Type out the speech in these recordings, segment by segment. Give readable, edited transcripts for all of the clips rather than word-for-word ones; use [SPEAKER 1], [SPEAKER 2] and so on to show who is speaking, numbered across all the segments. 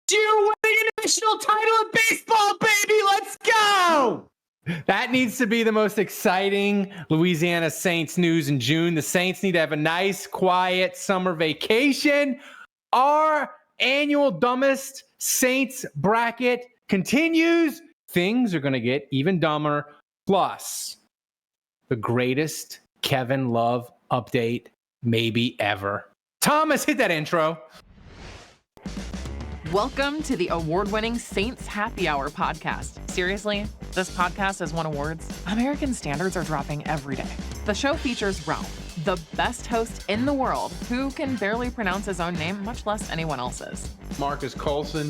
[SPEAKER 1] You're winning a national title in baseball, baby. Let's go.
[SPEAKER 2] That needs to be the most exciting Louisiana Saints news in June. The Saints need to have a nice, quiet summer vacation. Our annual Dumbest Saints bracket continues. Things are going to get even dumber. Plus, the greatest Kevin Love update maybe ever. Thomas, hit that intro.
[SPEAKER 3] Welcome to the award-winning Saints Happy Hour podcast. Seriously, this podcast has won awards. American standards are dropping every day. The show features Ralph, the best host in the world, who can barely pronounce his own name, much less anyone else's.
[SPEAKER 2] Marcus Marquez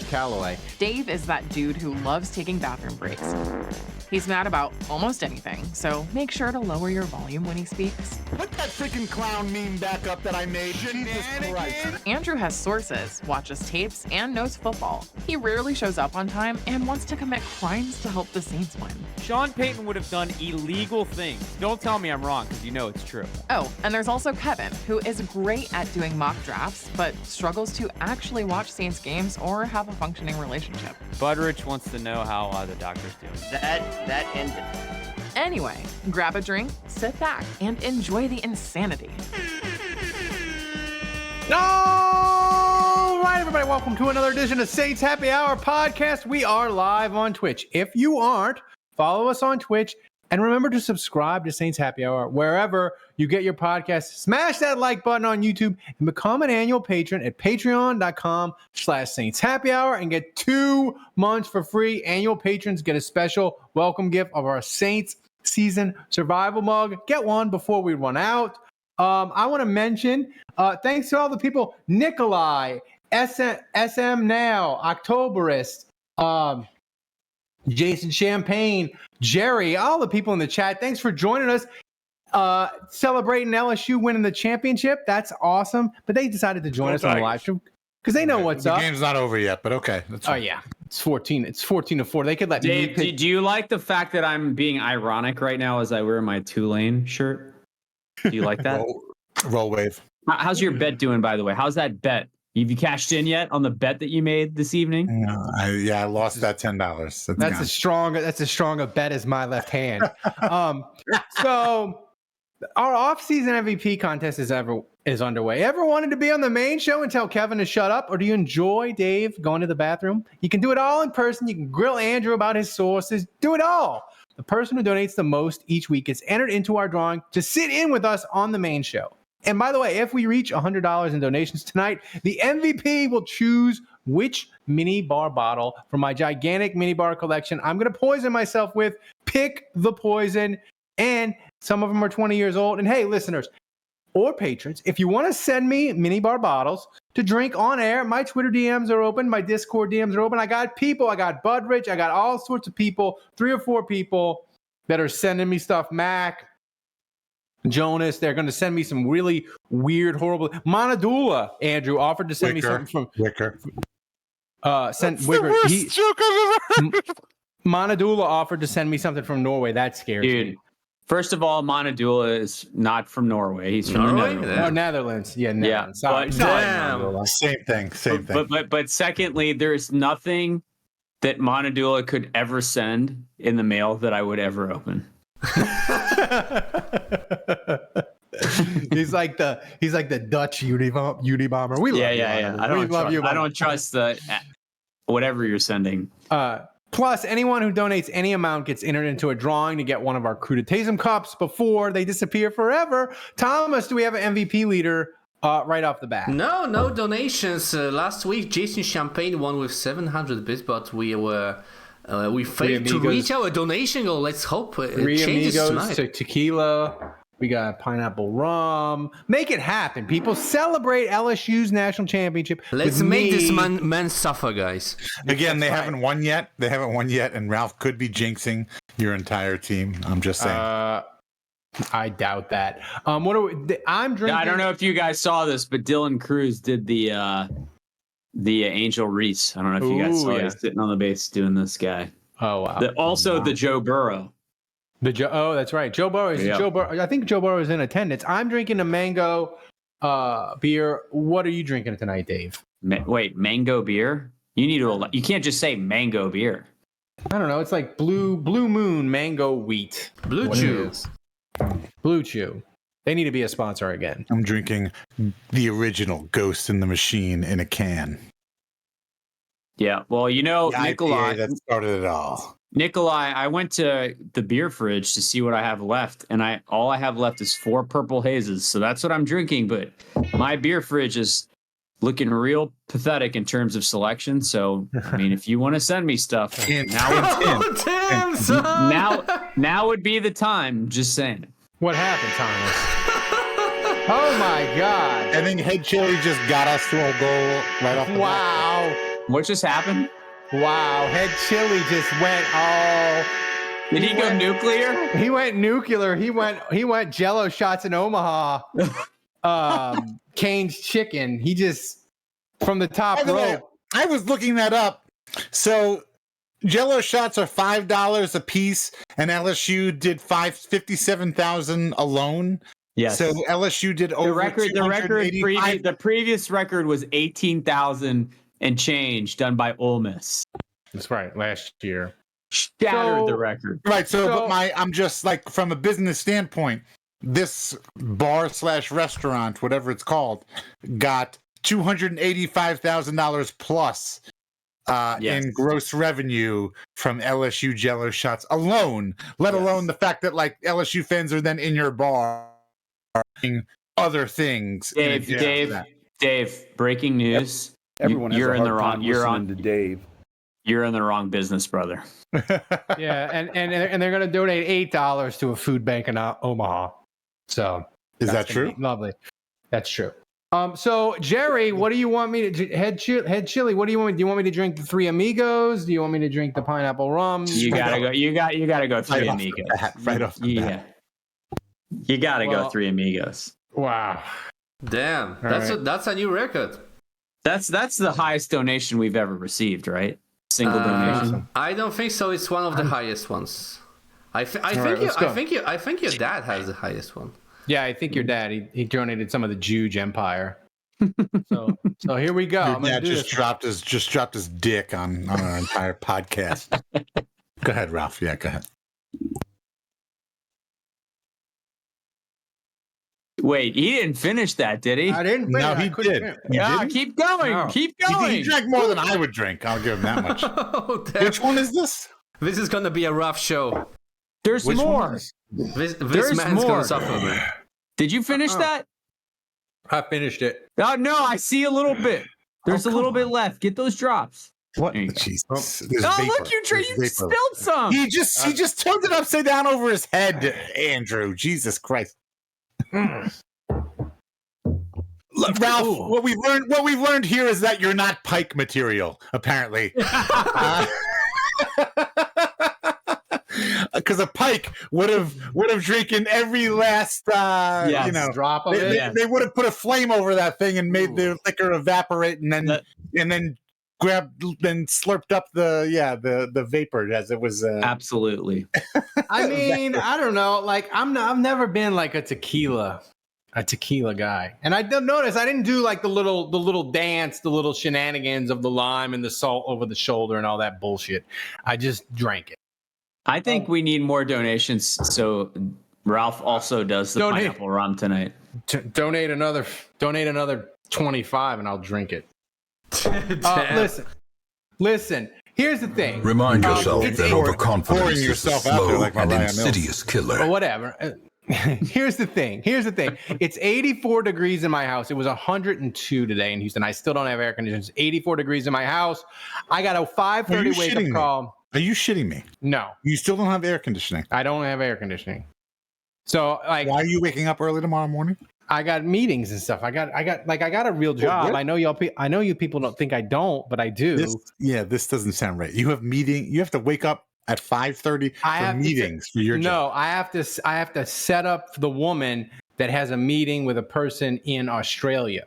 [SPEAKER 2] Callaway.
[SPEAKER 3] Dave is that dude who loves taking bathroom breaks. He's mad about almost anything, so make sure to lower your volume when he speaks.
[SPEAKER 4] Put that freaking clown meme back up that I made. Jesus Christ.
[SPEAKER 3] Andrew has sources, watches tapes, and knows football. He rarely shows up on time and wants to commit crimes to help the Saints win.
[SPEAKER 1] Sean Payton would have done illegal things. Don't tell me I'm wrong, because you know it's true.
[SPEAKER 3] Oh, and there's also Kevin, who is great at doing mock drafts, but struggles to actually watch Saints games or have a functioning relationship.
[SPEAKER 1] Budrich wants to know how the doctor's doing.
[SPEAKER 5] That ended.
[SPEAKER 3] Anyway, grab a drink, sit back, and enjoy the insanity.
[SPEAKER 2] All right, everybody, welcome to another edition of Saints Happy Hour podcast. We are live on Twitch. If you aren't, follow us on Twitch. And remember to subscribe to Saints Happy Hour wherever you get your podcast. Smash that like button on YouTube and become an annual patron at patreon.com/Saints Happy Hour and get 2 months for free. Annual patrons get a special welcome gift of our Saints season survival mug. Get one before we run out. I want to mention thanks to all the people: Nikolai, SM Now, Octoberist, Jason Champagne, Jerry, all the people in the chat. Thanks for joining us. Celebrating LSU winning the championship. That's awesome. But they decided to join us on the live stream because they know what's up.
[SPEAKER 4] The game's not over yet, but okay.
[SPEAKER 2] That's fine. Oh yeah, it's 14-4. They could let
[SPEAKER 1] Dave,
[SPEAKER 2] me.
[SPEAKER 1] do you like the fact that I'm being ironic right now as I wear my Tulane shirt? Do you like that?
[SPEAKER 4] Roll wave.
[SPEAKER 1] How's your bet doing, by the way? How's that bet? Have you cashed in yet on the bet that you made this evening?
[SPEAKER 4] No, I lost that $10.
[SPEAKER 2] That's as strong a bet as my left hand. So our off-season MVP contest is underway. Ever wanted to be on the main show and tell Kevin to shut up, or do you enjoy Dave going to the bathroom? You can do it all in person. You can grill Andrew about his sources. Do it all. The person who donates the most each week is entered into our drawing to sit in with us on the main show. And by the way, if we reach $100 in donations tonight, the MVP will choose which mini bar bottle from my gigantic mini bar collection I'm going to poison myself with. Pick the poison. And some of them are 20 years old. And hey, listeners or patrons, if you want to send me mini bar bottles to drink on air, my Twitter DMs are open. My Discord DMs are open. I got people. I got Budrich. I got all sorts of people, 3 or 4 people that are sending me stuff. Mac, Jonas, they're going to send me some really weird, horrible. Monadula, Andrew, offered to send me something from
[SPEAKER 4] Wicker.
[SPEAKER 2] Sent Wicker.
[SPEAKER 4] The worst joke I've ever heard.
[SPEAKER 2] Monadula offered to send me something from Norway. That scares me.
[SPEAKER 1] First of all, Monadula is not from Norway. He's from
[SPEAKER 5] Norway?
[SPEAKER 1] the Netherlands.
[SPEAKER 2] Oh, Netherlands. Yeah, Netherlands.
[SPEAKER 1] Yeah,
[SPEAKER 2] Sorry.
[SPEAKER 4] Same thing.
[SPEAKER 1] But secondly, there's nothing that Monadula could ever send in the mail that I would ever open.
[SPEAKER 2] he's like the Dutch Unabomber. We love you.
[SPEAKER 1] I don't trust the whatever you're sending.
[SPEAKER 2] Plus, anyone who donates any amount gets entered into a drawing to get one of our Cruditatum cups before they disappear forever. Thomas, do we have an MVP leader right off the bat?
[SPEAKER 5] No donations. Last week, Jason Champagne won with 700 bits, but we failed to reach our donation goal. Let's hope it changes tonight.
[SPEAKER 2] To tequila. We got pineapple rum. Make it happen. People celebrate LSU's national championship.
[SPEAKER 5] Let's make this man suffer, guys.
[SPEAKER 4] Again, they haven't won yet. And Ralph could be jinxing your entire team. I'm just saying.
[SPEAKER 2] I doubt that. What are we? I'm drinking.
[SPEAKER 1] I don't know if you guys saw this, but Dylan Cruz did the Angel Reese. I don't know if you guys saw it. He's sitting on the base doing this guy.
[SPEAKER 2] Oh wow.
[SPEAKER 1] The Joe Burrow.
[SPEAKER 2] That's right. Joe Burrow. Joe Burrow. I think Joe Burrow is in attendance. I'm drinking a mango beer. What are you drinking tonight, Dave?
[SPEAKER 1] Wait, mango beer? You can't just say mango beer.
[SPEAKER 2] I don't know. It's like Blue Moon Mango Wheat.
[SPEAKER 5] Blue Chew.
[SPEAKER 2] Blue Chew. They need to be a sponsor again.
[SPEAKER 4] I'm drinking the original Ghost in the Machine in a can.
[SPEAKER 1] Yeah, well, Nikolai,
[SPEAKER 4] that started it all.
[SPEAKER 1] Nikolai, I went to the beer fridge to see what I have left, and all I have left is 4 purple hazes. So that's what I'm drinking. But my beer fridge is looking real pathetic in terms of selection. So I mean, if you want to send me stuff, now would be the time. Just saying.
[SPEAKER 2] What happened, Thomas? Oh my God!
[SPEAKER 4] I think Head Chili just got us to a goal right off the
[SPEAKER 2] bat.
[SPEAKER 1] What just happened?
[SPEAKER 2] Wow, Head Chili just went all.
[SPEAKER 1] Did he go nuclear?
[SPEAKER 2] He went nuclear. He went Jello shots in Omaha. Cane's chicken. He just from the top rope.
[SPEAKER 4] I was looking that up. So Jello shots are $5 a piece, and LSU did 57,000 alone.
[SPEAKER 1] Yes.
[SPEAKER 4] So LSU did over
[SPEAKER 1] the previous record was 18,000 and change done by Ole Miss.
[SPEAKER 2] That's right. Last year
[SPEAKER 1] shattered the record.
[SPEAKER 4] Right. So I'm just like from a business standpoint, this bar/restaurant, whatever it's called, got $285,000 plus in gross revenue from LSU Jello shots alone. Let alone the fact that like LSU fans are then in your bar other things.
[SPEAKER 1] Dave, breaking news.
[SPEAKER 6] Everyone has
[SPEAKER 1] you're
[SPEAKER 6] a
[SPEAKER 1] in the
[SPEAKER 6] hard
[SPEAKER 1] wrong.
[SPEAKER 6] time
[SPEAKER 1] You're
[SPEAKER 6] listening
[SPEAKER 1] on
[SPEAKER 6] to Dave.
[SPEAKER 1] You're in the wrong business, brother.
[SPEAKER 2] Yeah, and they're gonna donate $8 to a food bank in Omaha. So
[SPEAKER 4] is that true?
[SPEAKER 2] Lovely. That's true. So Jerry, what do you want me to head chili? What do you want me? Do you want me to drink the Three Amigos? Do you want me to drink the pineapple rum?
[SPEAKER 1] You gotta go Three Amigos.
[SPEAKER 4] Right off the bat.
[SPEAKER 1] You gotta go Three Amigos.
[SPEAKER 2] Wow.
[SPEAKER 5] Damn, that's a new record.
[SPEAKER 1] That's the highest donation we've ever received, right? Single donation.
[SPEAKER 5] I don't think so. It's one of the highest ones. I think your dad has the highest one.
[SPEAKER 2] Yeah, I think your dad. He donated some of the HUUUGE empire. So here we go.
[SPEAKER 4] Your dad just dropped his dick on our entire podcast. Go ahead, Ralph. Yeah, go ahead.
[SPEAKER 1] Wait, he didn't finish that, did he?
[SPEAKER 2] I didn't.
[SPEAKER 4] No, he did.
[SPEAKER 1] Yeah, keep going. No. Keep going.
[SPEAKER 4] He drank more than I would drink. I'll give him that much. Which one is this?
[SPEAKER 5] This is gonna be a rough show.
[SPEAKER 1] There's more.
[SPEAKER 5] This man's gonna suffer, man.
[SPEAKER 1] Did you finish that?
[SPEAKER 2] I finished it.
[SPEAKER 1] Oh no, I see a little bit. There's a little bit left. Get those drops.
[SPEAKER 4] What? Jesus.
[SPEAKER 1] Look, you spilled some.
[SPEAKER 4] He just turned it upside down over his head, Andrew. Jesus Christ. Look, Ralph, what we've learned here is that you're not Pike material, apparently. Because a Pike would have drinking every last
[SPEAKER 2] drop of it.
[SPEAKER 4] They would have put a flame over that thing and made the liquor evaporate and then grabbed and slurped up the vapor as it was.
[SPEAKER 1] Absolutely.
[SPEAKER 2] I mean, I don't know. Like I've never been like a tequila guy, and I don't notice I didn't do like the little dance, the little shenanigans of the lime and the salt over the shoulder and all that bullshit. I just drank it.
[SPEAKER 1] I think we need more donations, so Ralph also does the pineapple rum tonight.
[SPEAKER 2] Donate another 25, and I'll drink it. Listen. Here's the thing.
[SPEAKER 7] Remind yourself that overconfidence is a slow and insidious killer.
[SPEAKER 2] Or whatever. Here's the thing. It's 84 degrees in my house. It was 102 today in Houston. I still don't have air conditioning. It's 84 degrees in my house. I got a 5:30 wake up call.
[SPEAKER 4] Are you shitting me?
[SPEAKER 2] No.
[SPEAKER 4] You still don't have air conditioning?
[SPEAKER 2] I don't have air conditioning. So like,
[SPEAKER 4] why are you waking up early tomorrow morning?
[SPEAKER 2] I got meetings and stuff. I got a real job. I know you people don't think I don't, but I do.
[SPEAKER 4] This doesn't sound right. You have you have to wake up at 5:30 for meetings for your job.
[SPEAKER 2] No, I have to set up the woman that has a meeting with a person in Australia.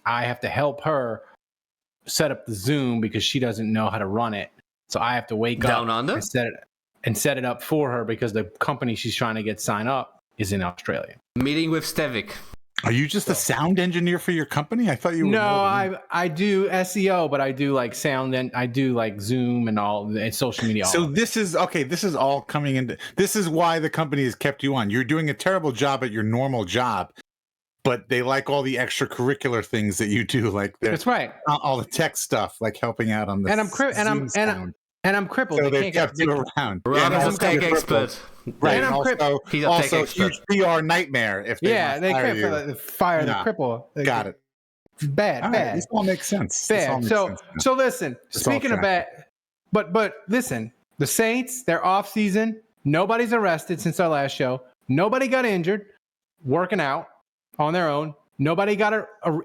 [SPEAKER 2] I have to help her set up the Zoom because she doesn't know how to run it. So I have to wake up and set it up for her because the company she's trying to get signed up is in Australia.
[SPEAKER 5] Meeting with Stevik.
[SPEAKER 4] Are you just a sound engineer for your company? I thought you were.
[SPEAKER 2] No, I do SEO, but I do like sound and I do like Zoom and all and social media.
[SPEAKER 4] So this is okay. This is all coming into. This is why the company has kept you on. You're doing a terrible job at your normal job, but they like all the extracurricular things that you do. Like
[SPEAKER 2] that's right.
[SPEAKER 4] All the tech stuff, like helping out on the.
[SPEAKER 2] And I'm crippled.
[SPEAKER 4] So they kept you around.
[SPEAKER 5] Ron is a tech expert.
[SPEAKER 4] Right.
[SPEAKER 2] And I'm
[SPEAKER 4] also,
[SPEAKER 5] He's a
[SPEAKER 4] also
[SPEAKER 5] tech
[SPEAKER 4] huge PR nightmare. If they
[SPEAKER 2] they fire the
[SPEAKER 4] Yeah.
[SPEAKER 2] cripple.
[SPEAKER 4] Got it.
[SPEAKER 2] Bad,
[SPEAKER 4] All
[SPEAKER 2] bad.
[SPEAKER 4] right, this all makes sense.
[SPEAKER 2] Bad. So listen. Speaking of bad, but listen. The Saints, they're off season. Nobody's arrested since our last show. Nobody got injured. Working out on their own. Nobody got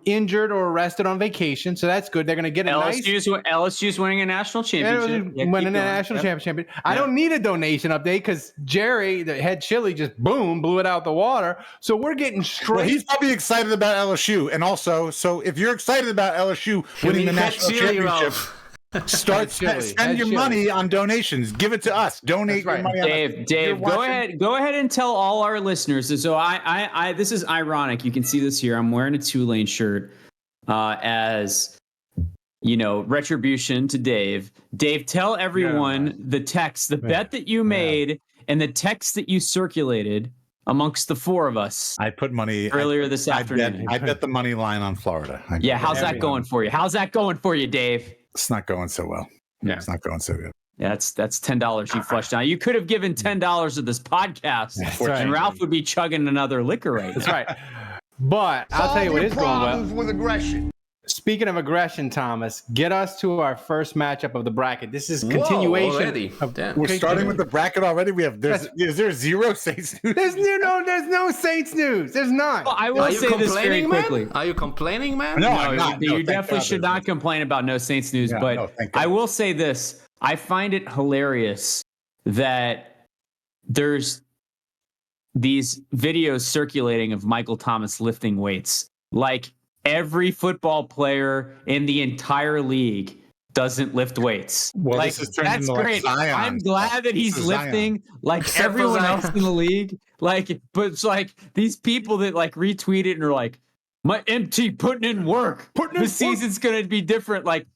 [SPEAKER 2] injured or arrested on vacation, so that's good. They're going to get a
[SPEAKER 1] LSU's winning a national championship.
[SPEAKER 2] Winning a national championship. I don't need a donation update because Jerry, the head chili, just blew it out the water. So we're getting straight.
[SPEAKER 4] Well, he's probably excited about LSU, and also, so if you're excited about LSU winning the national championship, spend your money on donations. Give it to us. Donate your money.
[SPEAKER 1] Dave, go ahead and tell all our listeners. So I this is ironic. You can see this here. I'm wearing a Tulane shirt as retribution to Dave. Dave, tell everyone the bet that you made and the text that you circulated amongst the four of us.
[SPEAKER 4] I put money
[SPEAKER 1] earlier this afternoon.
[SPEAKER 4] I bet the money line on Florida.
[SPEAKER 1] How's that going for you? How's that going for you, Dave?
[SPEAKER 4] It's not going so well. Yeah, it's not going so good.
[SPEAKER 1] Yeah, that's $10 you flushed down. You could have given $10 of this podcast, and Ralph would be chugging another liquor right now.
[SPEAKER 2] That's right. But I'll tell you what is going well. With aggression. Speaking of aggression, Thomas, get us to our first matchup of the bracket. This is continuation.
[SPEAKER 5] Already.
[SPEAKER 4] We're starting with the bracket already. Is there zero Saints news?
[SPEAKER 2] There's no Saints news. There's none.
[SPEAKER 1] Well, I will say this very quickly.
[SPEAKER 5] Are you complaining, man?
[SPEAKER 4] No, I'm not.
[SPEAKER 1] You definitely should not complain about no Saints news. But I will say this: I find it hilarious that there's these videos circulating of Michael Thomas lifting weights, like. Every football player in the entire league doesn't lift weights.
[SPEAKER 4] Well, that's
[SPEAKER 1] great. I'm glad that he's lifting like everyone else in the league. But it's like these people that like retweet it and are like, "My MT putting in work. This season's gonna be different." Like,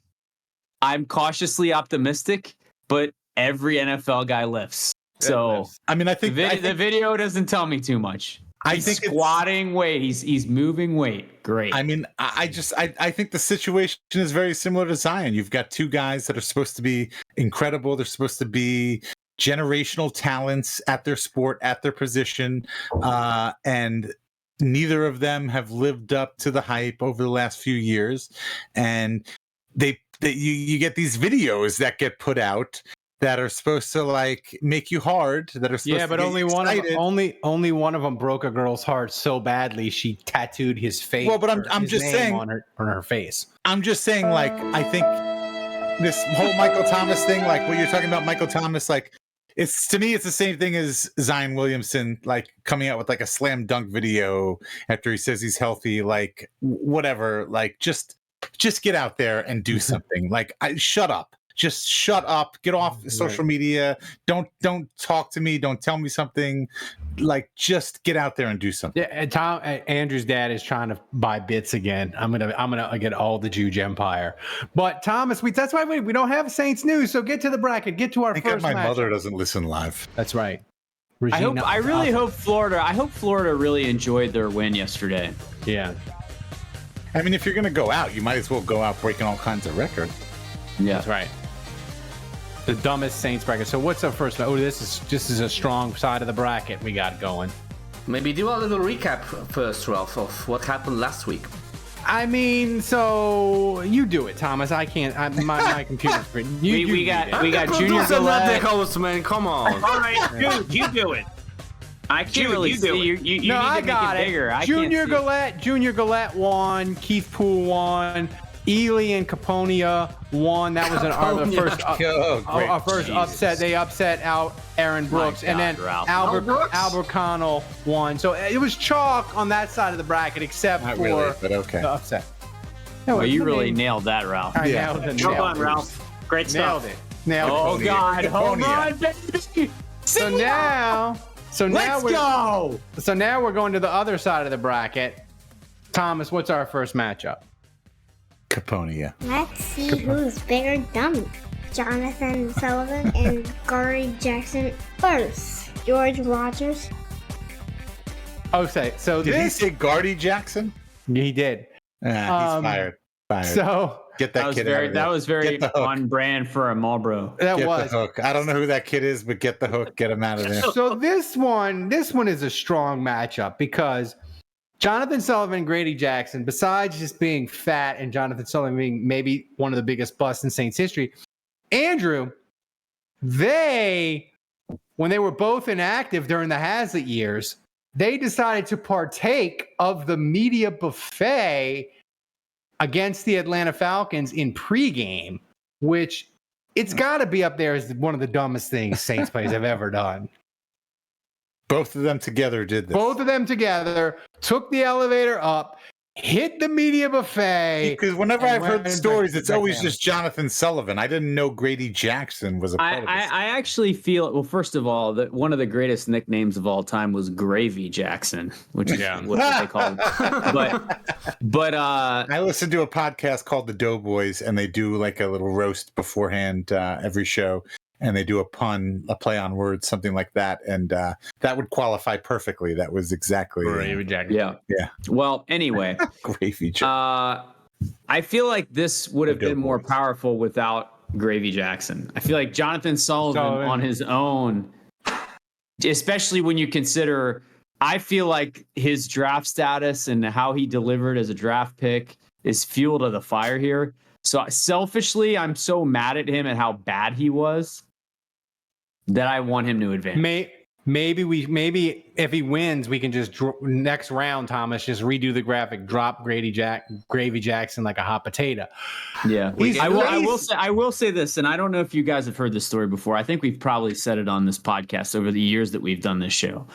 [SPEAKER 1] I'm cautiously optimistic, but every NFL guy lifts. So
[SPEAKER 4] I mean, I think
[SPEAKER 1] the video doesn't tell me too much. He's squatting weight. He's moving weight. Great.
[SPEAKER 4] I mean, I think the situation is very similar to Zion. You've got two guys that are supposed to be incredible. They're supposed to be generational talents at their sport, at their position, and neither of them have lived up to the hype over the last few years. And you get these videos that get put out that are supposed to like make you hard. That are supposed
[SPEAKER 2] but
[SPEAKER 4] to
[SPEAKER 2] only one of them broke a girl's heart so badly she tattooed his face.
[SPEAKER 4] Well, but I'm just saying
[SPEAKER 2] on her face.
[SPEAKER 4] I'm just saying, like, I think this whole Michael Thomas thing, like what you're talking about, Michael Thomas, like it's to me, it's the same thing as Zion Williamson, like coming out with like a slam dunk video after he says he's healthy, like whatever, like just get out there and do something. Like, shut up. Just shut up. Get off social media. Don't talk to me. Don't tell me something. Like, just get out there and do something.
[SPEAKER 2] Yeah, Andrew's dad is trying to buy bits again. I'm gonna get all the HUUUGE empire. But Thomas, that's why we don't have Saints news. So get to the bracket. Get to our first
[SPEAKER 4] my
[SPEAKER 2] match.
[SPEAKER 4] mother doesn't listen live.
[SPEAKER 2] That's right.
[SPEAKER 1] I really hope Florida really enjoyed their win yesterday.
[SPEAKER 2] Yeah.
[SPEAKER 4] I mean, if you're gonna go out, you might as well go out breaking all kinds of records.
[SPEAKER 2] Yeah, that's right. The dumbest Saints bracket. So what's our first? Oh, this is a strong side of the bracket we got going.
[SPEAKER 5] Maybe do a little recap first, Ralph, of what happened last week.
[SPEAKER 2] I mean, so you do it, Thomas. I can't. My computer's pretty.
[SPEAKER 1] We got Junior
[SPEAKER 5] Galette. Not the host, man. Come on.
[SPEAKER 6] All right, dude, you do it.
[SPEAKER 1] I can't really see. You need to make it bigger.
[SPEAKER 2] Junior Galette won. Keith Poole won. Ely and Caponia won. That was our first upset. They upset out Aaron Brooks, and then Albert Connell won. So it was chalk on that side of the bracket, except
[SPEAKER 4] Not
[SPEAKER 2] for
[SPEAKER 4] really, but okay.
[SPEAKER 2] the upset.
[SPEAKER 1] Well, you really nailed that, Ralph.
[SPEAKER 2] I nailed it.
[SPEAKER 6] Well done, Ralph. Great stuff.
[SPEAKER 2] Nailed it.
[SPEAKER 1] Oh God! Hold on, baby.
[SPEAKER 2] So now
[SPEAKER 1] let's go.
[SPEAKER 2] So now we're going to the other side of the bracket. Thomas, what's our first matchup?
[SPEAKER 4] Caponia.
[SPEAKER 8] Let's see who's bigger dummy. Jonathan Sullivan and Gary Jackson versus George Rogers.
[SPEAKER 2] Okay, so
[SPEAKER 4] Did he say Gardy Jackson?
[SPEAKER 2] He did.
[SPEAKER 4] He's fired.
[SPEAKER 2] So
[SPEAKER 4] get that kid out of
[SPEAKER 1] that
[SPEAKER 4] there.
[SPEAKER 1] was very on brand for a Marlboro.
[SPEAKER 2] That
[SPEAKER 4] Get
[SPEAKER 2] was
[SPEAKER 4] the hook. I don't know who that kid is, but get the hook. Get him out of there.
[SPEAKER 2] So this one is a strong matchup because Jonathan Sullivan and Grady Jackson, besides just being fat and Jonathan Sullivan being maybe one of the biggest busts in Saints history, Andrew, when they were both inactive during the Hazlitt years, they decided to partake of the media buffet against the Atlanta Falcons in pregame, which it's got to be up there as one of the dumbest things Saints players have ever done.
[SPEAKER 4] Both of them together did this.
[SPEAKER 2] Both of them together took the elevator up, hit the media buffet.
[SPEAKER 4] Because whenever I've heard the stories, it's always just Jonathan Sullivan. I didn't know Grady Jackson was a part of this.
[SPEAKER 1] I actually feel, well, first of all, that one of the greatest nicknames of all time was Gravy Jackson, which is what they call him. But
[SPEAKER 4] I listened to a podcast called The Doughboys, and they do like a little roast beforehand every show. And they do a play on words, something like that. And that would qualify perfectly. That was exactly.
[SPEAKER 2] Gravy Jackson.
[SPEAKER 4] Yeah.
[SPEAKER 1] Well, anyway.
[SPEAKER 4] Gravy Jackson.
[SPEAKER 1] I feel like this would have been more powerful without Gravy Jackson. I feel like Jonathan Sullivan on his own, especially when you consider, I feel like his draft status and how he delivered as a draft pick is fuel to the fire here. So selfishly, I'm so mad at him and how bad he was that I want him to advance.
[SPEAKER 2] Maybe if he wins, we can just next round, Thomas, just redo the graphic, drop Gravy Jackson like a hot potato.
[SPEAKER 1] Yeah, I will say this, and I don't know if you guys have heard this story before. I think we've probably said it on this podcast over the years that we've done this show.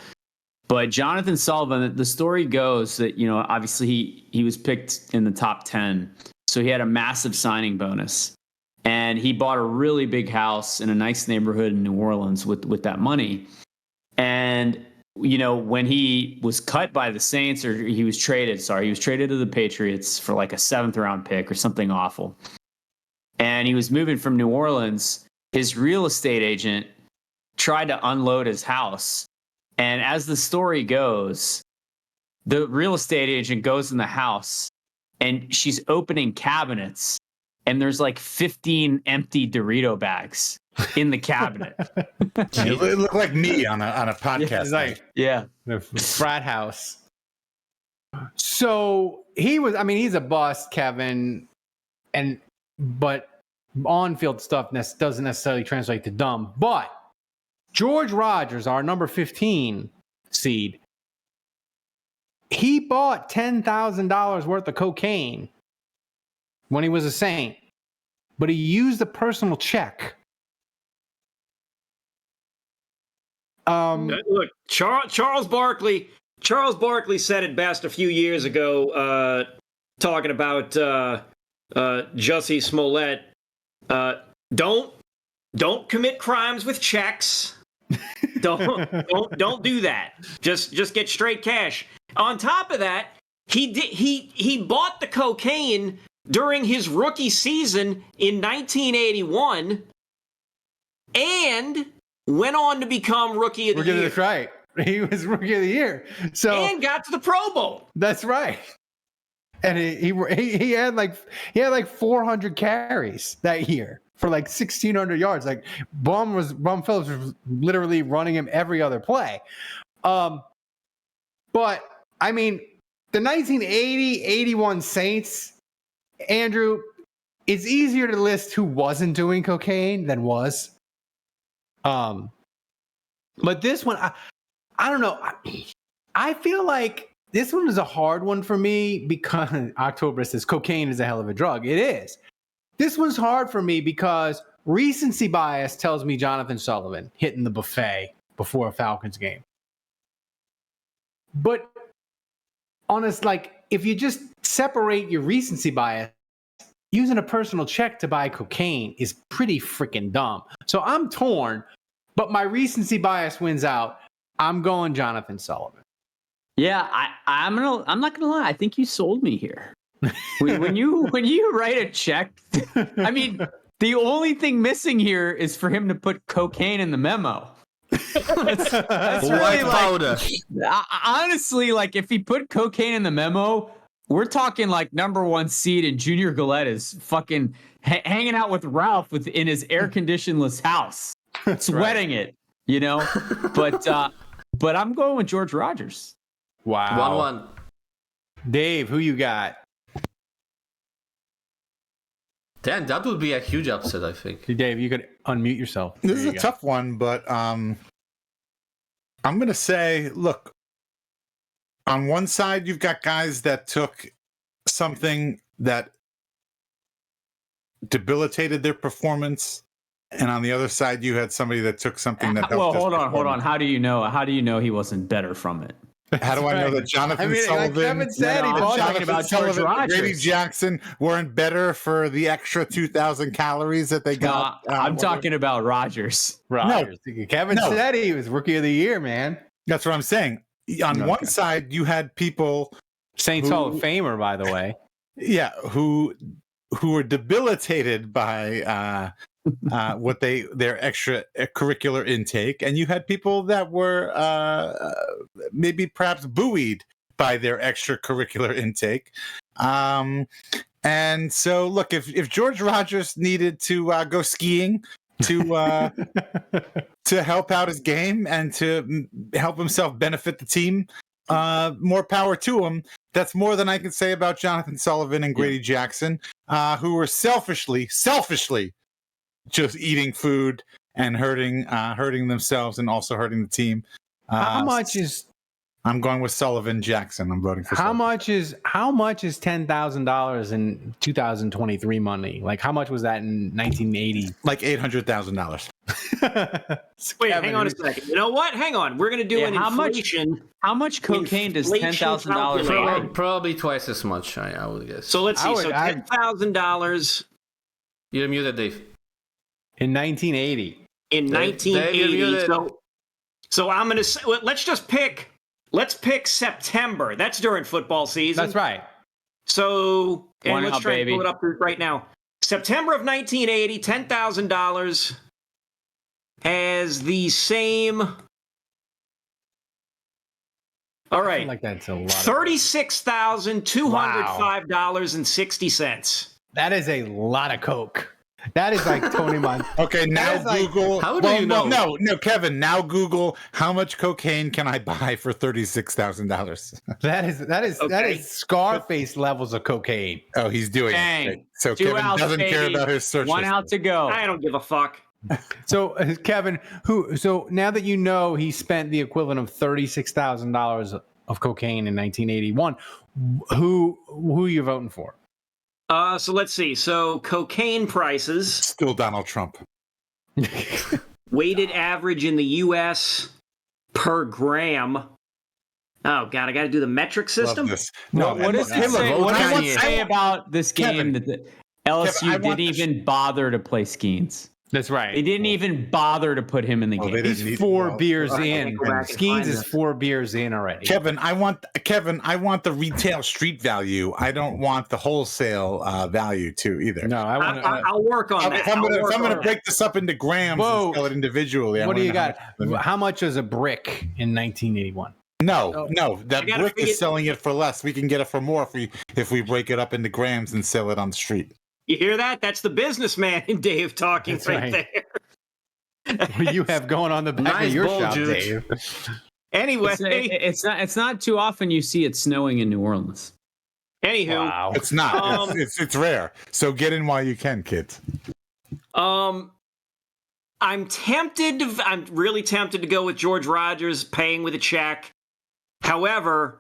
[SPEAKER 1] But Jonathan Sullivan, the story goes that, you know, obviously he was picked in the top 10. So he had a massive signing bonus, and he bought a really big house in a nice neighborhood in New Orleans with that money. And, you know, when he was cut by the Saints, or he was traded to the Patriots for like a 7th round pick or something awful. And he was moving from New Orleans. His real estate agent tried to unload his house. And as the story goes, the real estate agent goes in the house, and she's opening cabinets, and there's like 15 empty Dorito bags in the cabinet.
[SPEAKER 4] It looked like me on a podcast.
[SPEAKER 2] The frat house. So he's a bust, Kevin, but on-field stuff doesn't necessarily translate to dumb. But George Rogers, our number 15 seed, he bought $10,000 worth of cocaine when he was a Saint, but he used a personal check.
[SPEAKER 6] Look, Charles Barkley said it best a few years ago, talking about Jussie Smollett. Don't commit crimes with checks. Don't do that. Just get straight cash. On top of that, he bought the cocaine during his rookie season in 1981 and went on to become Rookie of the Year.
[SPEAKER 2] That's right. He was Rookie of the Year.
[SPEAKER 6] And got to the Pro Bowl.
[SPEAKER 2] That's right. And he had like 400 carries that year for like 1,600 yards. Like Bum Phillips was literally running him every other play. But I mean, the 1980-81 Saints, Andrew, it's easier to list who wasn't doing cocaine than was. But this one, I don't know. I feel like this one is a hard one for me because October says cocaine is a hell of a drug. It is. This one's hard for me because recency bias tells me Jonathan Sullivan hitting the buffet before a Falcons game. But honest, like if you just separate your recency bias, using a personal check to buy cocaine is pretty freaking dumb. So I'm torn, but my recency bias wins out. I'm going Jonathan Sullivan.
[SPEAKER 1] Yeah, I'm not gonna lie. I think you sold me here. when you write a check, I mean, the only thing missing here is for him to put cocaine in the memo. That's really
[SPEAKER 5] powder.
[SPEAKER 1] Honestly, like if he put cocaine in the memo, we're talking like number 1 seed and Junior Gillette is fucking hanging out with Ralph in his air conditionless house, sweating it, you know. But I'm going with George Rogers.
[SPEAKER 2] Wow.
[SPEAKER 5] 1-1.
[SPEAKER 2] Dave, who you got?
[SPEAKER 5] Damn, that would be a huge upset, I think.
[SPEAKER 2] Dave, you could unmute yourself.
[SPEAKER 4] This is a tough one, but I'm going to say, look, on one side, you've got guys that took something that debilitated their performance, and on the other side, you had somebody that took something that helped.
[SPEAKER 1] Well, hold on. How do you know he wasn't better from it?
[SPEAKER 4] How do I know that Jonathan Sullivan,
[SPEAKER 2] Kevin said,
[SPEAKER 4] Brady Jackson weren't better for the extra 2,000 calories that they got?
[SPEAKER 1] I'm talking about Rogers.
[SPEAKER 2] No, Kevin said he was Rookie of the Year, man.
[SPEAKER 4] That's what I'm saying. On one side, you had people,
[SPEAKER 2] Saints Hall of Famer, by the way.
[SPEAKER 4] Yeah, who were debilitated by their extra curricular intake, and you had people that were maybe perhaps buoyed by their extracurricular intake. And so, look, if George Rogers needed to go skiing to help out his game and to help himself benefit the team, more power to him. That's more than I can say about Jonathan Sullivan and Grady Jackson, who were selfishly just eating food and hurting themselves and also hurting the team.
[SPEAKER 2] How much is?
[SPEAKER 4] I'm going with Sullivan Jackson. I'm voting for.
[SPEAKER 2] How
[SPEAKER 4] Sullivan.
[SPEAKER 2] much is $10,000 in 2023 money? Like how much was that in 1980?
[SPEAKER 4] Like $800,000.
[SPEAKER 6] Wait, hang on a second. You know what? Hang on. We're gonna do an inflation.
[SPEAKER 1] How much cocaine does $10,000?
[SPEAKER 5] Probably twice as much. I would guess.
[SPEAKER 6] So let's see. So $10,000.
[SPEAKER 5] You're muted, Dave.
[SPEAKER 2] In 1980.
[SPEAKER 6] In 1980. So I'm gonna say, let's pick September. That's during football season.
[SPEAKER 2] That's right.
[SPEAKER 6] So let's try and pull it up right now. September of 1980, $10,000 has the same. All right.
[SPEAKER 2] I feel like that's a lot.
[SPEAKER 6] $36,205.60.
[SPEAKER 2] That is a lot of coke. That is like Tony Montana.
[SPEAKER 4] Okay, now Google.
[SPEAKER 5] How do you know?
[SPEAKER 4] No, Kevin. Now Google how much cocaine can I buy for $36,000.
[SPEAKER 2] That is Scarface levels of cocaine.
[SPEAKER 4] Oh, he's doing it. So Kevin doesn't care about his search.
[SPEAKER 1] 1 out to go.
[SPEAKER 6] I don't give a fuck.
[SPEAKER 2] So Kevin, so now that you know he spent the equivalent of $36,000 of cocaine in 1981, who are you voting for?
[SPEAKER 6] So let's see. So cocaine prices.
[SPEAKER 4] Still Donald Trump.
[SPEAKER 6] Weighted average in the U.S. per gram. Oh, God, I got to do the metric system?
[SPEAKER 1] No, what does it say? What does it say about this game that LSU didn't even bother to play Skeens?
[SPEAKER 2] That's right.
[SPEAKER 1] They didn't even bother to put him in the game.
[SPEAKER 2] He's 4 beers in. Skeens is 4 beers in already.
[SPEAKER 4] Kevin, I want the retail street value. I don't want the wholesale value too either.
[SPEAKER 2] No,
[SPEAKER 6] I'll work on that.
[SPEAKER 4] If I'm going to break this up into grams and sell it individually.
[SPEAKER 2] What do you got? How much is a brick in 1981?
[SPEAKER 4] No. That brick is selling it for less. We can get it for more if we break it up into grams and sell it on the street.
[SPEAKER 6] You hear that? That's the businessman in Dave talking right there.
[SPEAKER 2] What you have going on the back of your shop, Dave.
[SPEAKER 6] Anyway,
[SPEAKER 1] it's not too often you see it snowing in New Orleans.
[SPEAKER 6] Anywho,
[SPEAKER 2] wow.
[SPEAKER 4] It's not. It's rare. So get in while you can, kids.
[SPEAKER 6] I'm really tempted to go with George Rogers paying with a check. However,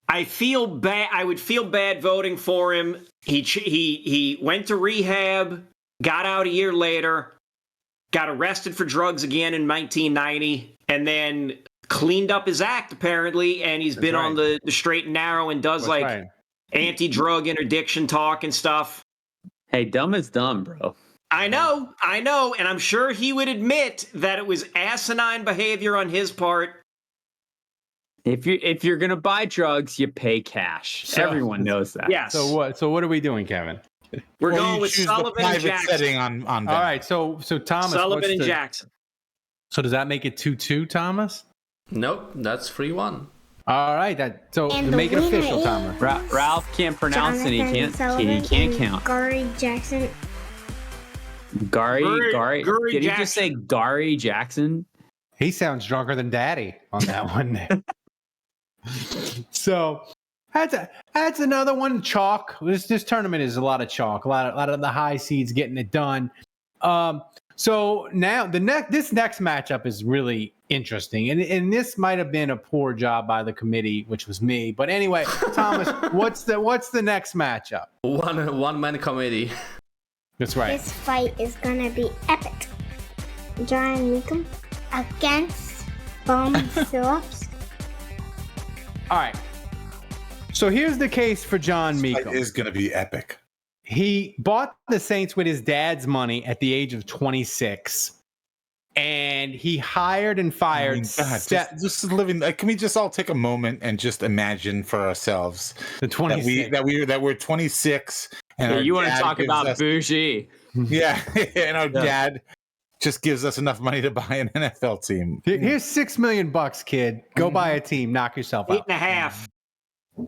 [SPEAKER 6] I feel bad. I would feel bad voting for him. He went to rehab, got out a year later, got arrested for drugs again in 1990, and then cleaned up his act apparently. And he's been on the straight and narrow and does anti-drug interdiction talk and stuff.
[SPEAKER 1] Hey, dumb is dumb, bro.
[SPEAKER 6] I know, and I'm sure he would admit that it was asinine behavior on his part.
[SPEAKER 1] If you're gonna buy drugs, you pay cash.
[SPEAKER 2] So-
[SPEAKER 1] Everyone knows that.
[SPEAKER 6] Yes.
[SPEAKER 2] So what are we doing, Kevin?
[SPEAKER 6] We're
[SPEAKER 4] Or
[SPEAKER 6] going
[SPEAKER 4] you
[SPEAKER 6] with
[SPEAKER 4] choose
[SPEAKER 6] Sullivan
[SPEAKER 4] the
[SPEAKER 6] and
[SPEAKER 4] private
[SPEAKER 6] Jackson.
[SPEAKER 4] setting on
[SPEAKER 2] All right. So Thomas,
[SPEAKER 6] Sullivan
[SPEAKER 2] what's
[SPEAKER 6] and
[SPEAKER 2] the-
[SPEAKER 6] Jackson.
[SPEAKER 2] So does that make it 2-2, Thomas?
[SPEAKER 5] Nope, that's 3-1.
[SPEAKER 2] All right. So
[SPEAKER 8] And
[SPEAKER 2] to
[SPEAKER 8] the
[SPEAKER 2] make it
[SPEAKER 8] winner
[SPEAKER 2] official,
[SPEAKER 8] is
[SPEAKER 2] Thomas.
[SPEAKER 1] Ralph can't pronounce it. He
[SPEAKER 8] Jonathan
[SPEAKER 1] can't.
[SPEAKER 8] Sullivan
[SPEAKER 1] He can't
[SPEAKER 8] and
[SPEAKER 1] count.
[SPEAKER 8] Gary Jackson.
[SPEAKER 1] Gary.
[SPEAKER 6] Gary
[SPEAKER 1] Did he
[SPEAKER 6] Jackson.
[SPEAKER 1] just say Gary Jackson?
[SPEAKER 2] He sounds drunker than Daddy on that one. So that's another one. Chalk. This tournament is a lot of chalk. A lot of the high seeds getting it done. So now this next matchup is really interesting, and this might have been a poor job by the committee, which was me. But anyway, Thomas, what's the next matchup?
[SPEAKER 5] One man committee.
[SPEAKER 2] That's right.
[SPEAKER 8] This fight is gonna be epic. John Mecom against Bum Phillips.
[SPEAKER 2] All right. So here's the case for John
[SPEAKER 4] It
[SPEAKER 2] Mecom.
[SPEAKER 4] is going to be epic.
[SPEAKER 2] He bought the Saints with his dad's money at the age of 26, and he hired and fired.
[SPEAKER 4] Just living. Can we just all take a moment and just imagine for ourselves
[SPEAKER 2] the 26
[SPEAKER 4] that we're 26 and
[SPEAKER 1] Yeah,
[SPEAKER 4] our
[SPEAKER 1] you want to
[SPEAKER 4] dad
[SPEAKER 1] talk
[SPEAKER 4] gives
[SPEAKER 1] about
[SPEAKER 4] us-
[SPEAKER 1] bougie?
[SPEAKER 4] Yeah, and our dad just gives us enough money to buy an NFL team.
[SPEAKER 2] Here's $6 million, kid. Go buy a team. Knock yourself out.
[SPEAKER 6] 8.5.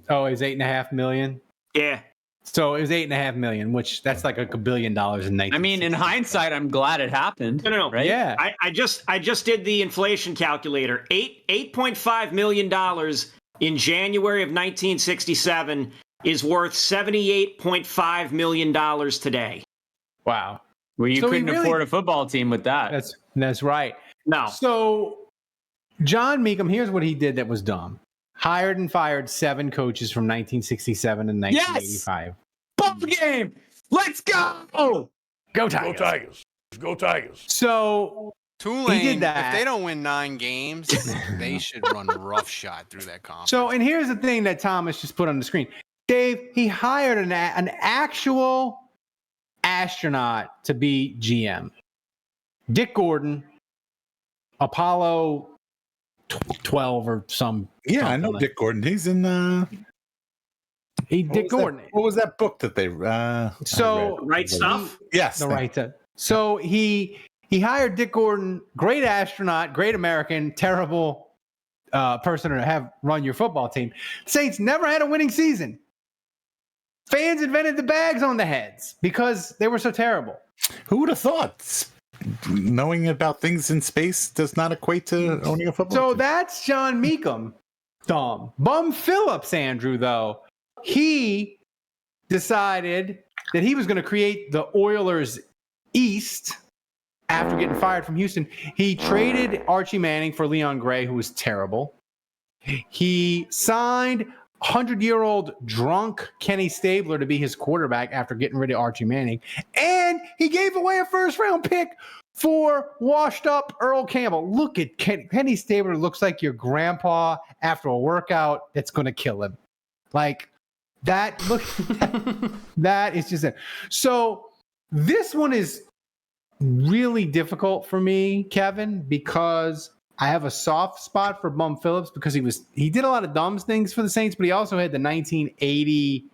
[SPEAKER 2] Oh, it's $8.5 million.
[SPEAKER 6] Yeah.
[SPEAKER 2] So it was $8.5 million, which that's like $1 billion in 19.
[SPEAKER 1] I mean, in hindsight, I'm glad it happened.
[SPEAKER 6] No.
[SPEAKER 1] Right?
[SPEAKER 2] Yeah.
[SPEAKER 6] I just did the inflation calculator. $8.5 million in January of 1967 is worth $78.5 million today.
[SPEAKER 2] Wow.
[SPEAKER 1] Well, you
[SPEAKER 2] So he
[SPEAKER 1] couldn't
[SPEAKER 2] really-
[SPEAKER 1] afford a football team with that.
[SPEAKER 2] That's right.
[SPEAKER 6] No.
[SPEAKER 2] So John Mecom, here's what he did that was dumb. Hired and fired 7 coaches from 1967 and 1985.
[SPEAKER 1] Ball game. Let's go.
[SPEAKER 2] Go Tigers.
[SPEAKER 9] Go Tigers.
[SPEAKER 2] So
[SPEAKER 10] Tulane,
[SPEAKER 2] he did that.
[SPEAKER 10] if they don't win 9 games, they should run roughshod through that conference.
[SPEAKER 2] So, and here's the thing that Thomas just put on the screen. Dave, he hired an actual astronaut to be GM. Dick Gordon, Apollo 12 or some.
[SPEAKER 4] Yeah, I know
[SPEAKER 2] something.
[SPEAKER 4] Dick Gordon. He's in.
[SPEAKER 2] Dick Gordon.
[SPEAKER 4] What was that book that they?
[SPEAKER 2] So
[SPEAKER 6] Right Stuff?
[SPEAKER 4] Yes.
[SPEAKER 2] the right. So he hired Dick Gordon, great astronaut, great American, terrible person to have run your football team. Saints never had a winning season. Fans invented the bags on the heads because they were so terrible.
[SPEAKER 4] Who would have thought? Knowing about things in space does not equate to owning a football
[SPEAKER 2] So
[SPEAKER 4] team.
[SPEAKER 2] that's John Mecom. Dumb. Bum Phillips, Andrew, though, he decided that he was going to create the Oilers East after getting fired from Houston. He traded Archie Manning for Leon Gray, who was terrible. He signed 100-year-old drunk Kenny Stabler to be his quarterback after getting rid of Archie Manning. And he gave away a first-round pick for washed-up Earl Campbell. Look at Kenny Stabler looks like your grandpa after a workout that's going to kill him. Like, that, look, that is just it. So this one is really difficult for me, Kevin, because I have a soft spot for Bum Phillips because he did a lot of dumb things for the Saints, but he also had the 1980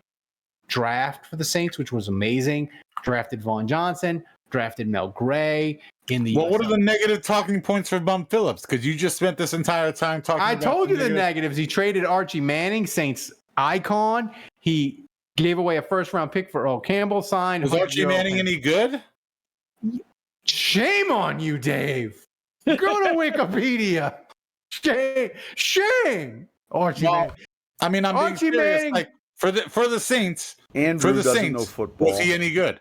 [SPEAKER 2] draft for the Saints, which was amazing. Drafted Vaughn Johnson, drafted Mel Gray in the.
[SPEAKER 4] Well, what are the negative talking points for Bum Phillips? Because you just spent this entire time talking.
[SPEAKER 2] I
[SPEAKER 4] about
[SPEAKER 2] told you the negatives. He traded Archie Manning, Saints icon. He gave away a first-round pick for Earl Campbell. Signed.
[SPEAKER 4] Was Archie Manning any good?
[SPEAKER 2] Shame on you, Dave. Go to Wikipedia. Shame. Archie Manning.
[SPEAKER 4] I mean, I'm being
[SPEAKER 2] Archie
[SPEAKER 4] serious.
[SPEAKER 2] Manning.
[SPEAKER 4] Like for the Saints,
[SPEAKER 9] Andrew
[SPEAKER 4] for the
[SPEAKER 9] doesn't
[SPEAKER 4] Saints,
[SPEAKER 9] know football.
[SPEAKER 4] was he any good?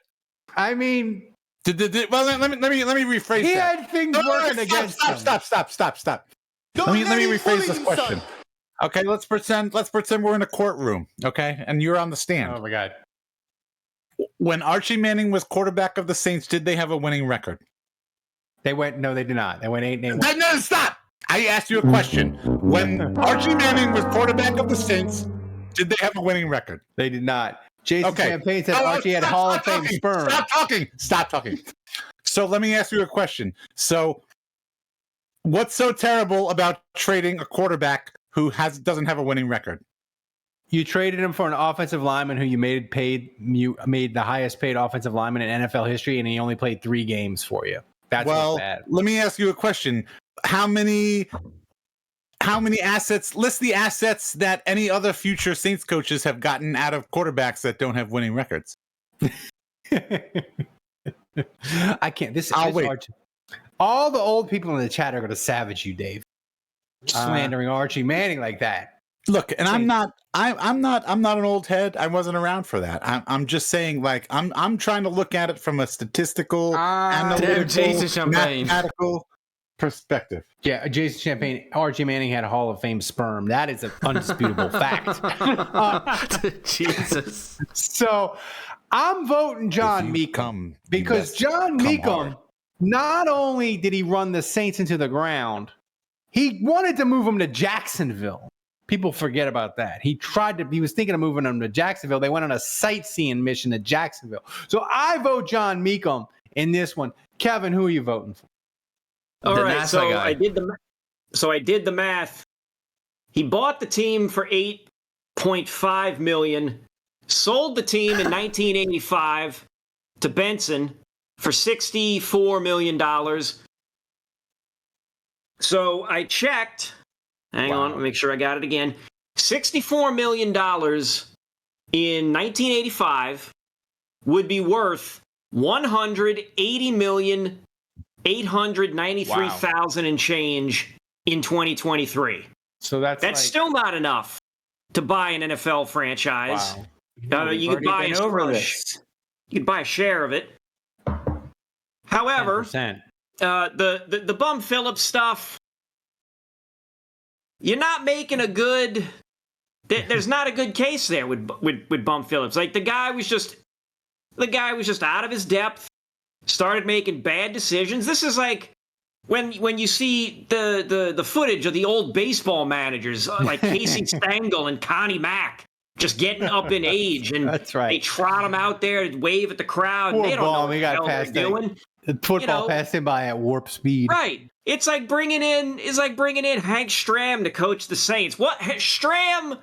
[SPEAKER 2] I mean,
[SPEAKER 4] Well, let me rephrase
[SPEAKER 2] he
[SPEAKER 4] that.
[SPEAKER 2] had things working against him.
[SPEAKER 4] Stop. Let me rephrase this question. Okay, let's pretend we're in a courtroom. Okay, and you're on the stand.
[SPEAKER 2] Oh my God.
[SPEAKER 4] When Archie Manning was quarterback of the Saints, did they have a winning record?
[SPEAKER 2] No, they did not. They went 8-1.
[SPEAKER 4] No, stop! I asked you a question. When Archie Manning was quarterback of the Saints, did they have a winning record?
[SPEAKER 2] They did not. Jason Champagne said
[SPEAKER 4] Oh,
[SPEAKER 2] Archie had Hall of Fame sperm.
[SPEAKER 4] Stop talking. So let me ask you a question. So what's so terrible about trading a quarterback who doesn't have a winning record.
[SPEAKER 2] You traded him for an offensive lineman who you made the highest paid offensive lineman in NFL history, and he only played 3 games for you. That's what's bad.
[SPEAKER 4] Let me ask you a question. How many assets? List the assets that any other future Saints coaches have gotten out of quarterbacks that don't have winning records.
[SPEAKER 2] I can't.
[SPEAKER 4] I'll wait.
[SPEAKER 2] Archie. All the old people in the chat are going to savage you, Dave. Slandering Archie Manning like that.
[SPEAKER 4] Look, and I'm not an old head. I wasn't around for that. I'm just saying, like, I'm trying to look at it from a statistical, analytical, mathematical perspective.
[SPEAKER 2] Yeah, Jason Champagne, Archie Manning had a Hall of Fame sperm. That is an undisputable fact.
[SPEAKER 5] Jesus.
[SPEAKER 2] So I'm voting John Mecom because John Mecom, not only did he run the Saints into the ground, he wanted to move them to Jacksonville. People forget about that. He was thinking of moving them to Jacksonville. They went on a sightseeing mission to Jacksonville. So I vote John Mecom in this one. Kevin, who are you voting for?
[SPEAKER 6] All right, so I did the math. He bought the team for $8.5 million, sold the team in 1985 to Benson for $64 million. So I checked. Hang on, let me make sure I got it again. $64 million in 1985 would be worth $180,893,000 and change in 2023.
[SPEAKER 2] So that's
[SPEAKER 6] still not enough to buy an NFL franchise. Wow. You could buy you could buy a share of it. However, the bum Phillips stuff, you're not making a good. There's not a good case there with Bum Phillips. Like the guy was just out of his depth, started making bad decisions. This is like when you see the footage of the old baseball managers like Casey Stengel and Connie Mack just getting up in age, and
[SPEAKER 2] that's right.
[SPEAKER 6] They trot him out there and wave at the crowd.
[SPEAKER 2] Poor
[SPEAKER 6] and they don't know what the hell they're doing.
[SPEAKER 2] The football passed him by at warp speed.
[SPEAKER 6] Right. It's like bringing in Hank Stram to coach the Saints. What Stram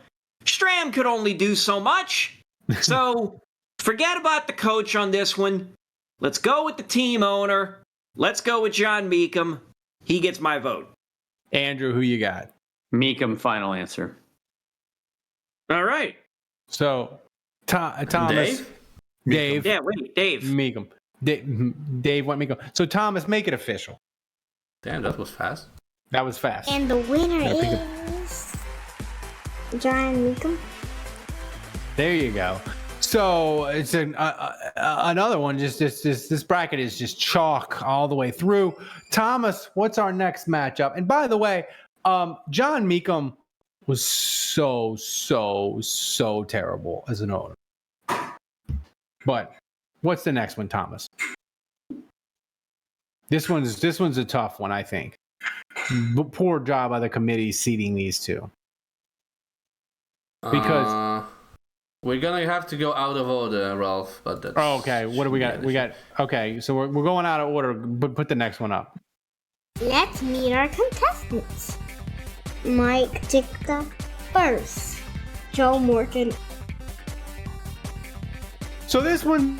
[SPEAKER 6] could only do so much. So forget about the coach on this one. Let's go with the team owner. Let's go with John Mecom. He gets my vote.
[SPEAKER 2] Andrew, who you got?
[SPEAKER 1] Mecom, final answer.
[SPEAKER 6] All right.
[SPEAKER 2] So Thomas. Dave.
[SPEAKER 6] Yeah, wait, Dave.
[SPEAKER 2] Mecom. Dave went Mecom. So Thomas, make it official.
[SPEAKER 5] Damn, that was fast.
[SPEAKER 2] That was fast.
[SPEAKER 8] And the winner is John Mecom.
[SPEAKER 2] There you go. So it's another one. Just this bracket is just chalk all the way through. Thomas, what's our next matchup? And by the way, John Mecom was so terrible as an owner. But what's the next one, Thomas? This one's a tough one, I think. Poor job by the committee seating these two. Because
[SPEAKER 5] we're gonna have to go out of order, Ralph. But that's
[SPEAKER 2] okay. What do we got? We got okay. So we're going out of order. But put the next one up.
[SPEAKER 8] Let's meet our contestants. Mike Ditka first. Joe Morgan.
[SPEAKER 2] So this one's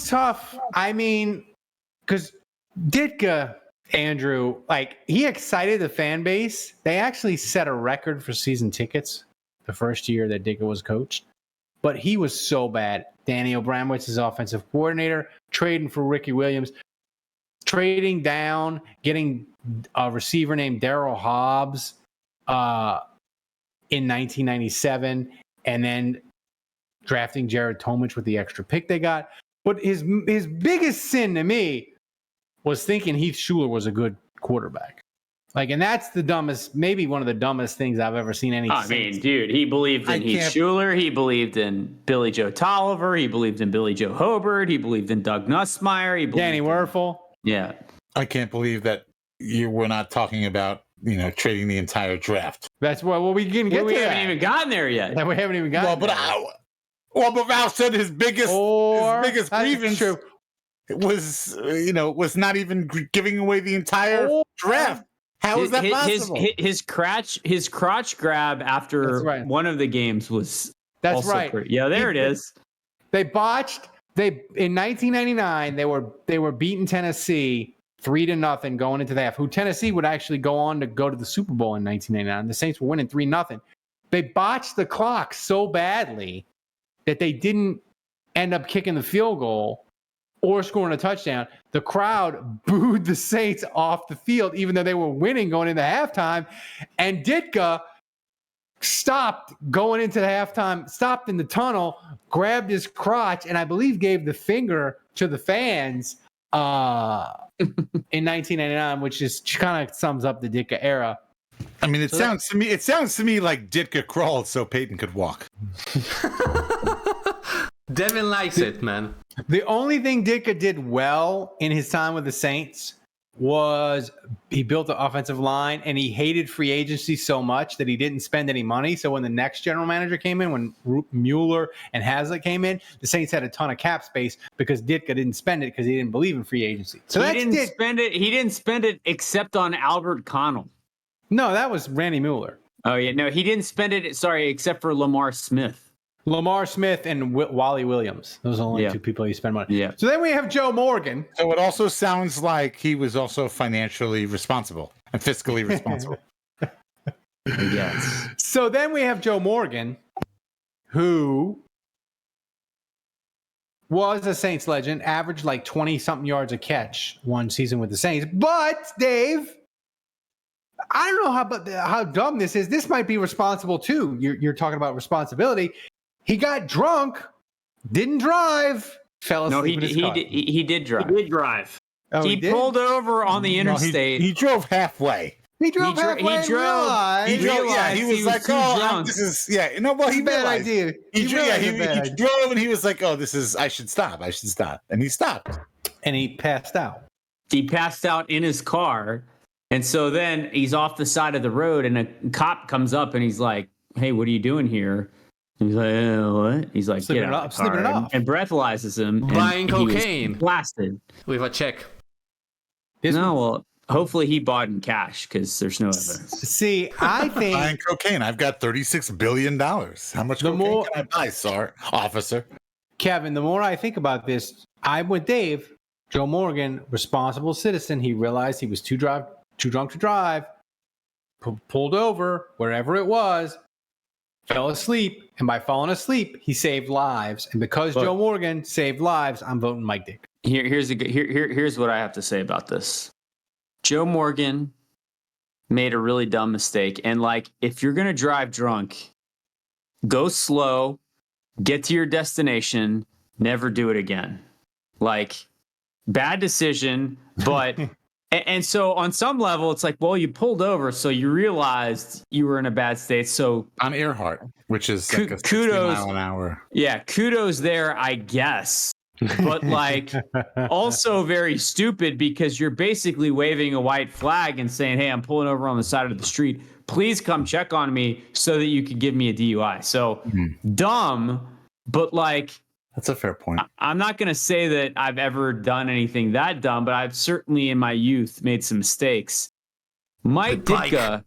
[SPEAKER 2] tough. I mean, because Ditka, Andrew, like he excited the fan base. They actually set a record for season tickets the first year that Ditka was coached, but he was so bad. Danny Abramowitz is offensive coordinator, trading for Ricky Williams, trading down, getting a receiver named Darryl Hobbs in 1997, and then drafting Jared Tomich with the extra pick they got. But his biggest sin to me was thinking Heath Schuler was a good quarterback. Like, and that's the dumbest, maybe one of the dumbest things I've ever seen any.
[SPEAKER 1] I mean, dude, he believed in Heath Schuler. He believed in Billy Joe Tolliver. He believed in Billy Joe Hobart. He believed in Doug Nussmeier. He believed
[SPEAKER 2] Danny Werfel.
[SPEAKER 1] Yeah.
[SPEAKER 4] I can't believe that you were not talking about, trading the entire draft.
[SPEAKER 2] That's what we can get.
[SPEAKER 1] We haven't even gotten there yet.
[SPEAKER 2] We haven't even gotten there.
[SPEAKER 4] But Ralph said his biggest grievance was not even giving away the entire draft. How is that possible?
[SPEAKER 1] His crotch grab after one of the games was pretty, there it is.
[SPEAKER 2] They botched. In 1999 they were beating Tennessee 3-0 going into the half. Who Tennessee would actually go on to go to the Super Bowl in 1999. The Saints were winning 3-0. They botched the clock so badly that they didn't end up kicking the field goal or scoring a touchdown. The crowd booed the Saints off the field, even though they were winning going into halftime. And Ditka stopped going into the halftime, stopped in the tunnel, grabbed his crotch, and I believe gave the finger to the fans in 1999, which is kind of sums up the Ditka era.
[SPEAKER 4] I mean, it sounds to me like Ditka crawled so Peyton could walk.
[SPEAKER 5] Devin likes it, man.
[SPEAKER 2] The only thing Ditka did well in his time with the Saints was he built the offensive line, and he hated free agency so much that he didn't spend any money. So when the next general manager came in, when Mueller and Hazlitt came in, the Saints had a ton of cap space because Ditka didn't spend it because he didn't believe in free agency. So
[SPEAKER 1] he didn't spend it. He didn't spend it except on Albert Connell.
[SPEAKER 2] No, that was Randy Mueller.
[SPEAKER 1] Oh yeah, no, he didn't spend it. Sorry, except for Lamar Smith.
[SPEAKER 2] Lamar Smith and Wally Williams. Those are the only two people you spend money.
[SPEAKER 1] Yeah.
[SPEAKER 2] So then we have Joe Morgan.
[SPEAKER 4] So it also sounds like he was also financially responsible and fiscally responsible.
[SPEAKER 1] Yes.
[SPEAKER 2] So then we have Joe Morgan, who was a Saints legend, averaged like 20-something yards a catch one season with the Saints. But, Dave, I don't know how dumb this is. This might be responsible, too. You're talking about responsibility. He got drunk, didn't drive, fell asleep in his car.
[SPEAKER 1] He did drive.
[SPEAKER 6] He did drive.
[SPEAKER 2] Oh,
[SPEAKER 1] he pulled over on the interstate.
[SPEAKER 4] He drove halfway.
[SPEAKER 2] He drove halfway.
[SPEAKER 4] He was like, "Oh, this is Well, he
[SPEAKER 2] bad idea.
[SPEAKER 4] He drove and he was like, "Oh, this is. I should stop. And he stopped.
[SPEAKER 2] And he passed out.
[SPEAKER 1] He passed out in his car, and so then he's off the side of the road, and a cop comes up and he's like, "Hey, what are you doing here?" He's like, what? He's like,
[SPEAKER 2] slipping it off,
[SPEAKER 1] and breathalyzes him.
[SPEAKER 5] Buying cocaine.
[SPEAKER 1] Blasted.
[SPEAKER 5] With a check.
[SPEAKER 1] Well, hopefully he bought in cash because there's no evidence.
[SPEAKER 2] See, I think
[SPEAKER 4] buying cocaine. I've got $36 billion. How much cocaine can I buy, sir, officer?
[SPEAKER 2] Kevin, the more I think about this, I'm with Dave. Joe Morgan, responsible citizen. He realized he was too drunk to drive. Pulled over wherever it was. Fell asleep, and by falling asleep, he saved lives. And because Joe Morgan saved lives, I'm voting Mike Dick.
[SPEAKER 1] Here's what I have to say about this. Joe Morgan made a really dumb mistake, and if you're gonna drive drunk, go slow, get to your destination, never do it again. Bad decision, but. And so on some level, it's you pulled over, so you realized you were in a bad state. So
[SPEAKER 4] on Earhart, which is like a 60 mile an hour.
[SPEAKER 1] Yeah, kudos there, I guess. But also very stupid because you're basically waving a white flag and saying, "Hey, I'm pulling over on the side of the street. Please come check on me so that you can give me a DUI." So dumb, but
[SPEAKER 4] that's a fair point.
[SPEAKER 1] I'm not going to say that I've ever done anything that dumb, but I've certainly in my youth made some mistakes. Mike Ditka,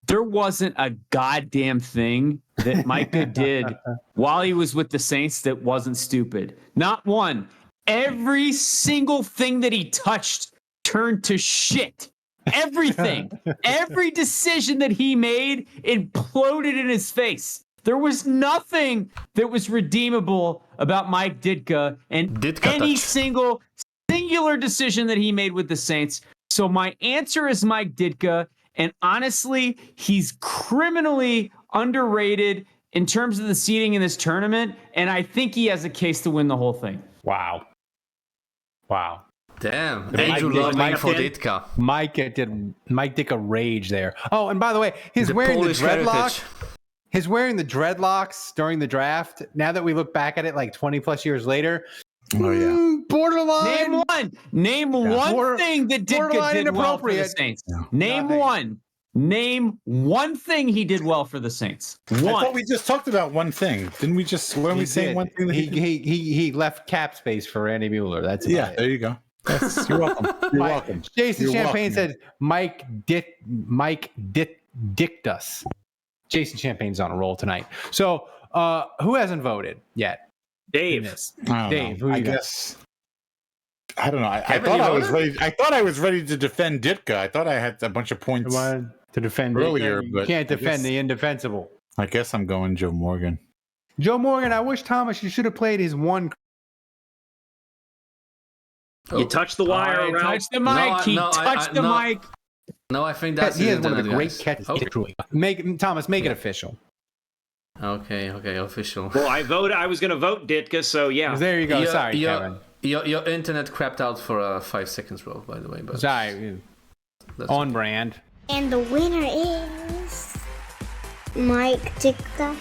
[SPEAKER 1] there wasn't a goddamn thing that Mike did while he was with the Saints that wasn't stupid. Not one. Every single thing that he touched turned to shit. Everything. Every decision that he made imploded in his face. There was nothing that was redeemable about Mike Ditka and any singular decision that he made with the Saints. So my answer is Mike Ditka, and honestly, he's criminally underrated in terms of the seeding in this tournament, and I think he has a case to win the whole thing.
[SPEAKER 2] Wow.
[SPEAKER 5] Damn. Andrew loving for Ditka.
[SPEAKER 2] Mike Ditka rage there. Oh, and by the way, he's wearing the dreadlocks. He's wearing the dreadlocks during the draft. Now that we look back at it 20 plus years later.
[SPEAKER 4] Oh, yeah.
[SPEAKER 2] Borderline.
[SPEAKER 1] Name one thing that Ditka did well for the Saints. No. Name one thing he did well for the Saints.
[SPEAKER 4] I thought we just talked about one thing. Didn't we just, weren't we saying one thing?
[SPEAKER 2] He left cap space for Randy Mueller. That's it.
[SPEAKER 4] There you go. You're welcome. You're welcome.
[SPEAKER 2] Jason
[SPEAKER 4] You're
[SPEAKER 2] Champagne
[SPEAKER 4] welcome.
[SPEAKER 2] said Mike Dictus. Jason Champagne's on a roll tonight. So who hasn't voted yet?
[SPEAKER 6] Dave.
[SPEAKER 2] Dave, who
[SPEAKER 4] I
[SPEAKER 2] you got?
[SPEAKER 4] guess. I don't know. I
[SPEAKER 5] Kevin,
[SPEAKER 4] thought
[SPEAKER 5] you
[SPEAKER 4] I was
[SPEAKER 5] voted?
[SPEAKER 4] ready. I thought I was ready to defend Ditka. I thought I had a bunch of points
[SPEAKER 2] To defend
[SPEAKER 4] earlier,
[SPEAKER 2] You
[SPEAKER 4] but
[SPEAKER 2] can't
[SPEAKER 4] I
[SPEAKER 2] defend
[SPEAKER 4] guess-
[SPEAKER 2] the indefensible.
[SPEAKER 4] I guess I'm going Joe Morgan.
[SPEAKER 2] Joe Morgan, I wish Thomas you should have played his one.
[SPEAKER 6] You touched the wire
[SPEAKER 1] All right,
[SPEAKER 6] around.
[SPEAKER 1] touch the mic. He touched the mic.
[SPEAKER 5] No, I think that's
[SPEAKER 2] He
[SPEAKER 5] his
[SPEAKER 2] has one of the
[SPEAKER 5] internet,
[SPEAKER 2] great
[SPEAKER 5] guys.
[SPEAKER 2] catches. Thomas, make it official.
[SPEAKER 5] Okay, official.
[SPEAKER 6] Well, I was going to vote Ditka, so yeah.
[SPEAKER 2] There you go. Sorry, Kevin.
[SPEAKER 5] Your internet crapped out for 5 seconds, bro. By the way, but
[SPEAKER 2] Sorry.
[SPEAKER 5] that's
[SPEAKER 2] On
[SPEAKER 5] okay.
[SPEAKER 2] brand.
[SPEAKER 8] And the winner is Mike Ditka.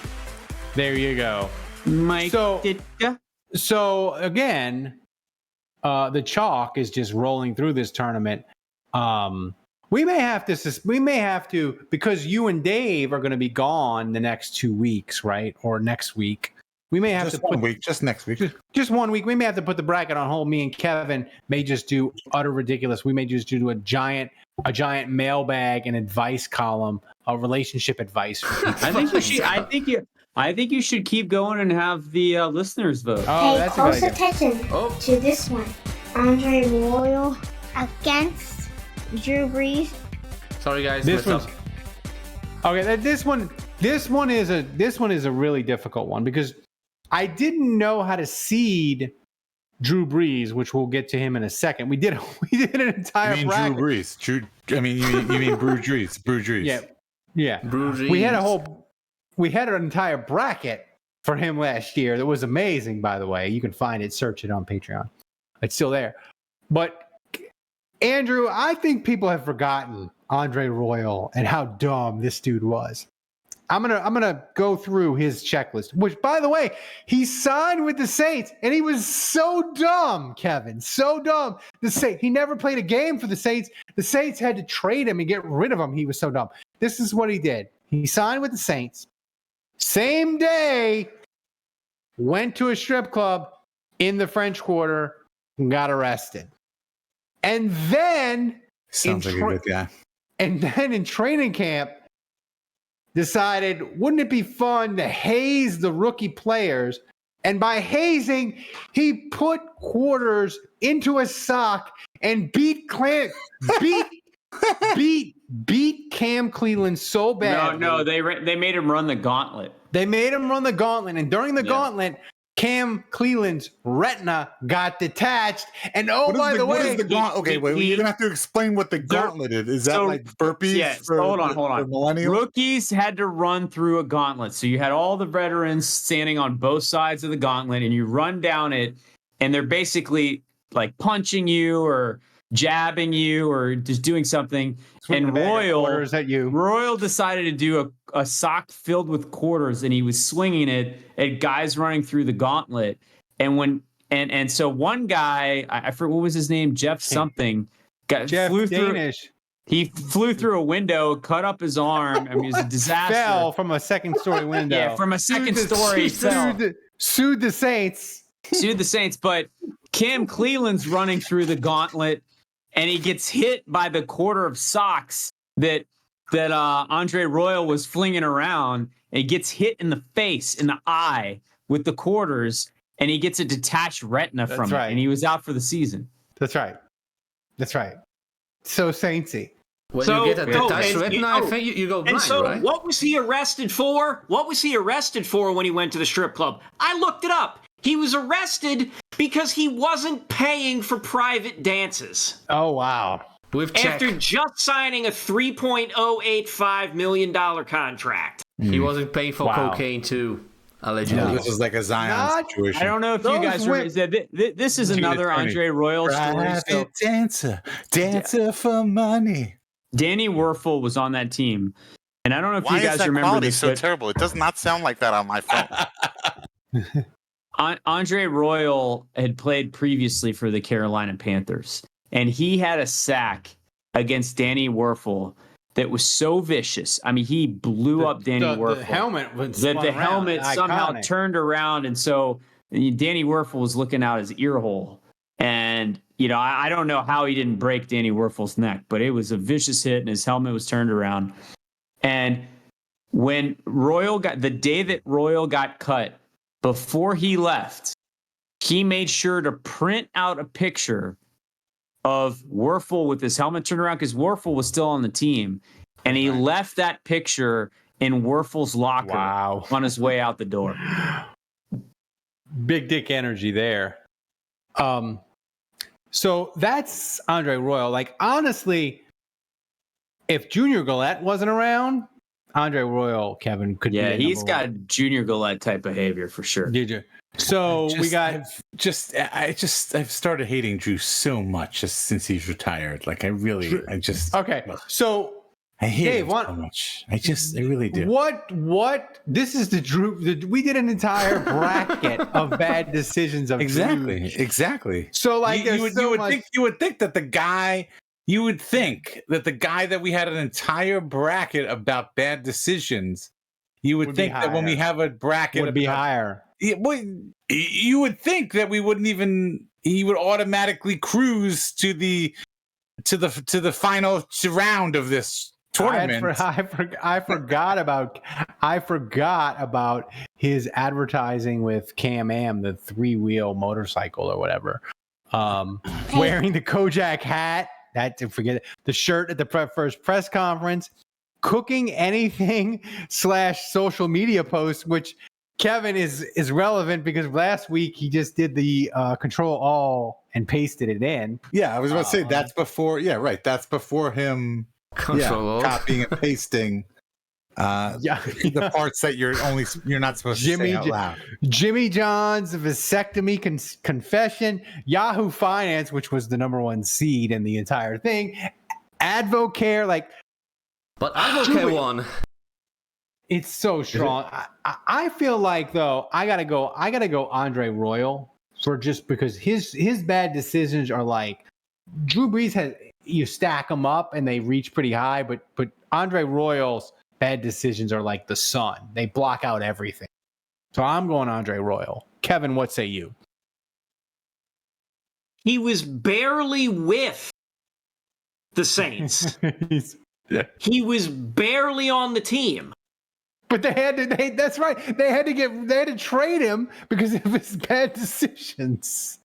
[SPEAKER 2] There you go.
[SPEAKER 1] Mike
[SPEAKER 2] So-
[SPEAKER 1] Ditka.
[SPEAKER 2] So again, the chalk is just rolling through this tournament. We may have to, because you and Dave are going to be gone the next 2 weeks, right? Or next week. We may have
[SPEAKER 4] Just
[SPEAKER 2] to
[SPEAKER 4] one
[SPEAKER 2] put
[SPEAKER 4] week, just next week.
[SPEAKER 2] just 1 week. We may have to put the bracket on hold. Me and Kevin may just do utter ridiculous. We may just do a giant mailbag and advice column, a relationship advice for people.
[SPEAKER 1] I think you should keep going and have the listeners vote.
[SPEAKER 2] Oh,
[SPEAKER 8] Pay
[SPEAKER 2] that's a
[SPEAKER 8] close
[SPEAKER 2] good idea.
[SPEAKER 8] attention
[SPEAKER 5] Oh.
[SPEAKER 8] to this one. Andre Royal against Drew Brees.
[SPEAKER 5] Sorry, guys.
[SPEAKER 2] This
[SPEAKER 5] messed
[SPEAKER 2] one's
[SPEAKER 5] up.
[SPEAKER 2] okay. This one is a really difficult one because I didn't know how to seed Drew Brees, which we'll get to him in a second. We did an entire
[SPEAKER 4] You mean
[SPEAKER 2] bracket.
[SPEAKER 4] Drew Brees? You mean Brew Drees? Brew Drees.
[SPEAKER 2] Yeah.
[SPEAKER 5] Breweries.
[SPEAKER 2] We had an entire bracket for him last year that was amazing, by the way. You can find it, search it on Patreon. It's still there. But Andrew, I think people have forgotten Andre Royal and how dumb this dude was. I'm gonna go through his checklist, which, by the way, he signed with the Saints, and he was so dumb, Kevin, so dumb. He never played a game for the Saints. The Saints had to trade him and get rid of him. He was so dumb. This is what he did. He signed with the Saints. Same day, went to a strip club in the French Quarter, and got arrested. And then
[SPEAKER 4] Sounds like a good guy.
[SPEAKER 2] And then in training camp, decided, wouldn't it be fun to haze the rookie players? And by hazing, he put quarters into a sock and beat Cam Cleveland so bad.
[SPEAKER 1] No, they made him run the gauntlet.
[SPEAKER 2] They made him run the gauntlet, and during the gauntlet, Cam Cleveland's retina got detached. And by the way,
[SPEAKER 4] what is the gauntlet? Okay, wait, you're gonna have to explain what the gauntlet is. Is that like burpees?
[SPEAKER 1] Yeah, hold on.
[SPEAKER 4] Millennials?
[SPEAKER 1] Rookies had to run through a gauntlet. So you had all the veterans standing on both sides of the gauntlet, and you run down it, and they're basically like punching you or jabbing you or just doing something. And Royal decided to do a sock filled with quarters, and he was swinging it at guys running through the gauntlet. And so one guy, I forget what was his name, Jeff something, flew
[SPEAKER 2] Danish.
[SPEAKER 1] through. He flew through a window, cut up his arm. I mean, it was a disaster.
[SPEAKER 2] Fell from a second-story window.
[SPEAKER 1] Yeah, from a second story.
[SPEAKER 2] Sued the Saints.
[SPEAKER 1] Sued the Saints, but Cam Cleveland's running through the gauntlet, and he gets hit by the quarter of socks that Andre Royal was flinging around. And he gets hit in the face, in the eye, with the quarters, and he gets a detached retina from it, and he was out for the season.
[SPEAKER 2] That's right. So Saintsy.
[SPEAKER 5] When you get a detached retina, I think you go blind,
[SPEAKER 6] and so
[SPEAKER 5] right?
[SPEAKER 6] what was he arrested for? What was he arrested for when he went to the strip club? I looked it up. He was arrested because he wasn't paying for private dances.
[SPEAKER 2] Oh, wow.
[SPEAKER 6] After just signing a $3.085 million contract.
[SPEAKER 5] He wasn't paying for cocaine, too, allegedly.
[SPEAKER 4] No, this is like a Zion situation.
[SPEAKER 1] I don't know if you guys remember. This is another Andre Royal story.
[SPEAKER 4] Private dancer for money.
[SPEAKER 1] Danny Werfel was on that team. And I don't know if
[SPEAKER 9] Why
[SPEAKER 1] you guys
[SPEAKER 9] is that
[SPEAKER 1] remember
[SPEAKER 9] quality
[SPEAKER 1] this.
[SPEAKER 9] so terrible? It does not sound like that on my phone.
[SPEAKER 1] Andre Royal had played previously for the Carolina Panthers, and he had a sack against Danny Werfel that was so vicious. I mean, he blew up Danny Werfel.
[SPEAKER 2] The helmet
[SPEAKER 1] somehow turned around, and so Danny Werfel was looking out his ear hole, and I don't know how he didn't break Danny Werfel's neck, but it was a vicious hit and his helmet was turned around. And when the day that Royal got cut, before he left, he made sure to print out a picture of Werfel with his helmet turned around because Werfel was still on the team. And he left that picture in Werfel's locker on his way out the door.
[SPEAKER 2] Big dick energy there. So that's Andre Royal. Like, honestly, if Junior Gillette wasn't around, Andre Royal, Kevin, could be.
[SPEAKER 1] Yeah, he's got Junior Gillette type behavior for sure.
[SPEAKER 2] Did you? So I've
[SPEAKER 4] started hating Drew so much just since he's retired. Like
[SPEAKER 2] okay. So
[SPEAKER 4] I hate him so much. I really do.
[SPEAKER 2] What? This is the Drew. We did an entire bracket of bad decisions of
[SPEAKER 4] exactly.
[SPEAKER 2] So like,
[SPEAKER 4] you would think that the guy that we had an entire bracket about bad decisions, you would think that when we have a bracket
[SPEAKER 2] would be higher.
[SPEAKER 4] You would think that he would automatically cruise to the final round of this tournament.
[SPEAKER 2] I forgot about his advertising with Can-Am, the 3-wheel motorcycle or whatever. Wearing the Kojak hat, the shirt at the first press conference, cooking anything / social media posts, which Kevin is relevant because last week he just did the Control All and pasted it in.
[SPEAKER 4] Yeah, I was about to say that's before. Yeah, right. That's before him copying and pasting the parts that you're not supposed to say out loud.
[SPEAKER 2] Jimmy John's vasectomy confession, Yahoo Finance, which was the #1 seed in the entire thing, Advocare,
[SPEAKER 5] but Advocare won.
[SPEAKER 2] It's so strong. I feel like though I gotta go Andre Royal because his bad decisions are like Drew Brees you stack them up and they reach pretty high, but Andre Royal's bad decisions are like the sun. They block out everything. So I'm going Andre Royal. Kevin, what say you?
[SPEAKER 6] He was barely with the Saints. He was barely on the team.
[SPEAKER 2] But that's right. They had to trade him because of his bad decisions.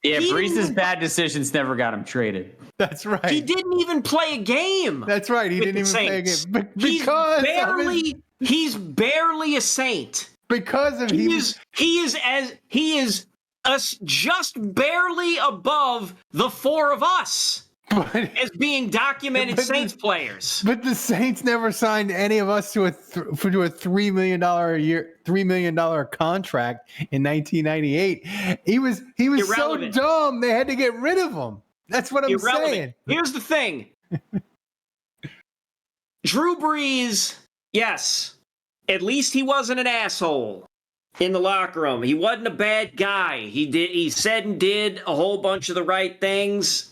[SPEAKER 1] Brees' bad decisions never got him traded.
[SPEAKER 2] That's right.
[SPEAKER 6] He didn't even play a game.
[SPEAKER 2] That's right. He didn't even play a game.
[SPEAKER 6] He's barely a Saint.
[SPEAKER 2] Because of
[SPEAKER 6] he is us just barely above the four of us. As being documented Saints players.
[SPEAKER 2] But the Saints never signed any of us to a $3 million a year, $3 million contract in 1998. He was irrelevant. So dumb they had to get rid of him. That's what I'm saying.
[SPEAKER 6] Here's the thing. Drew Brees, yes, at least he wasn't an asshole in the locker room. He wasn't a bad guy. He said and did a whole bunch of the right things.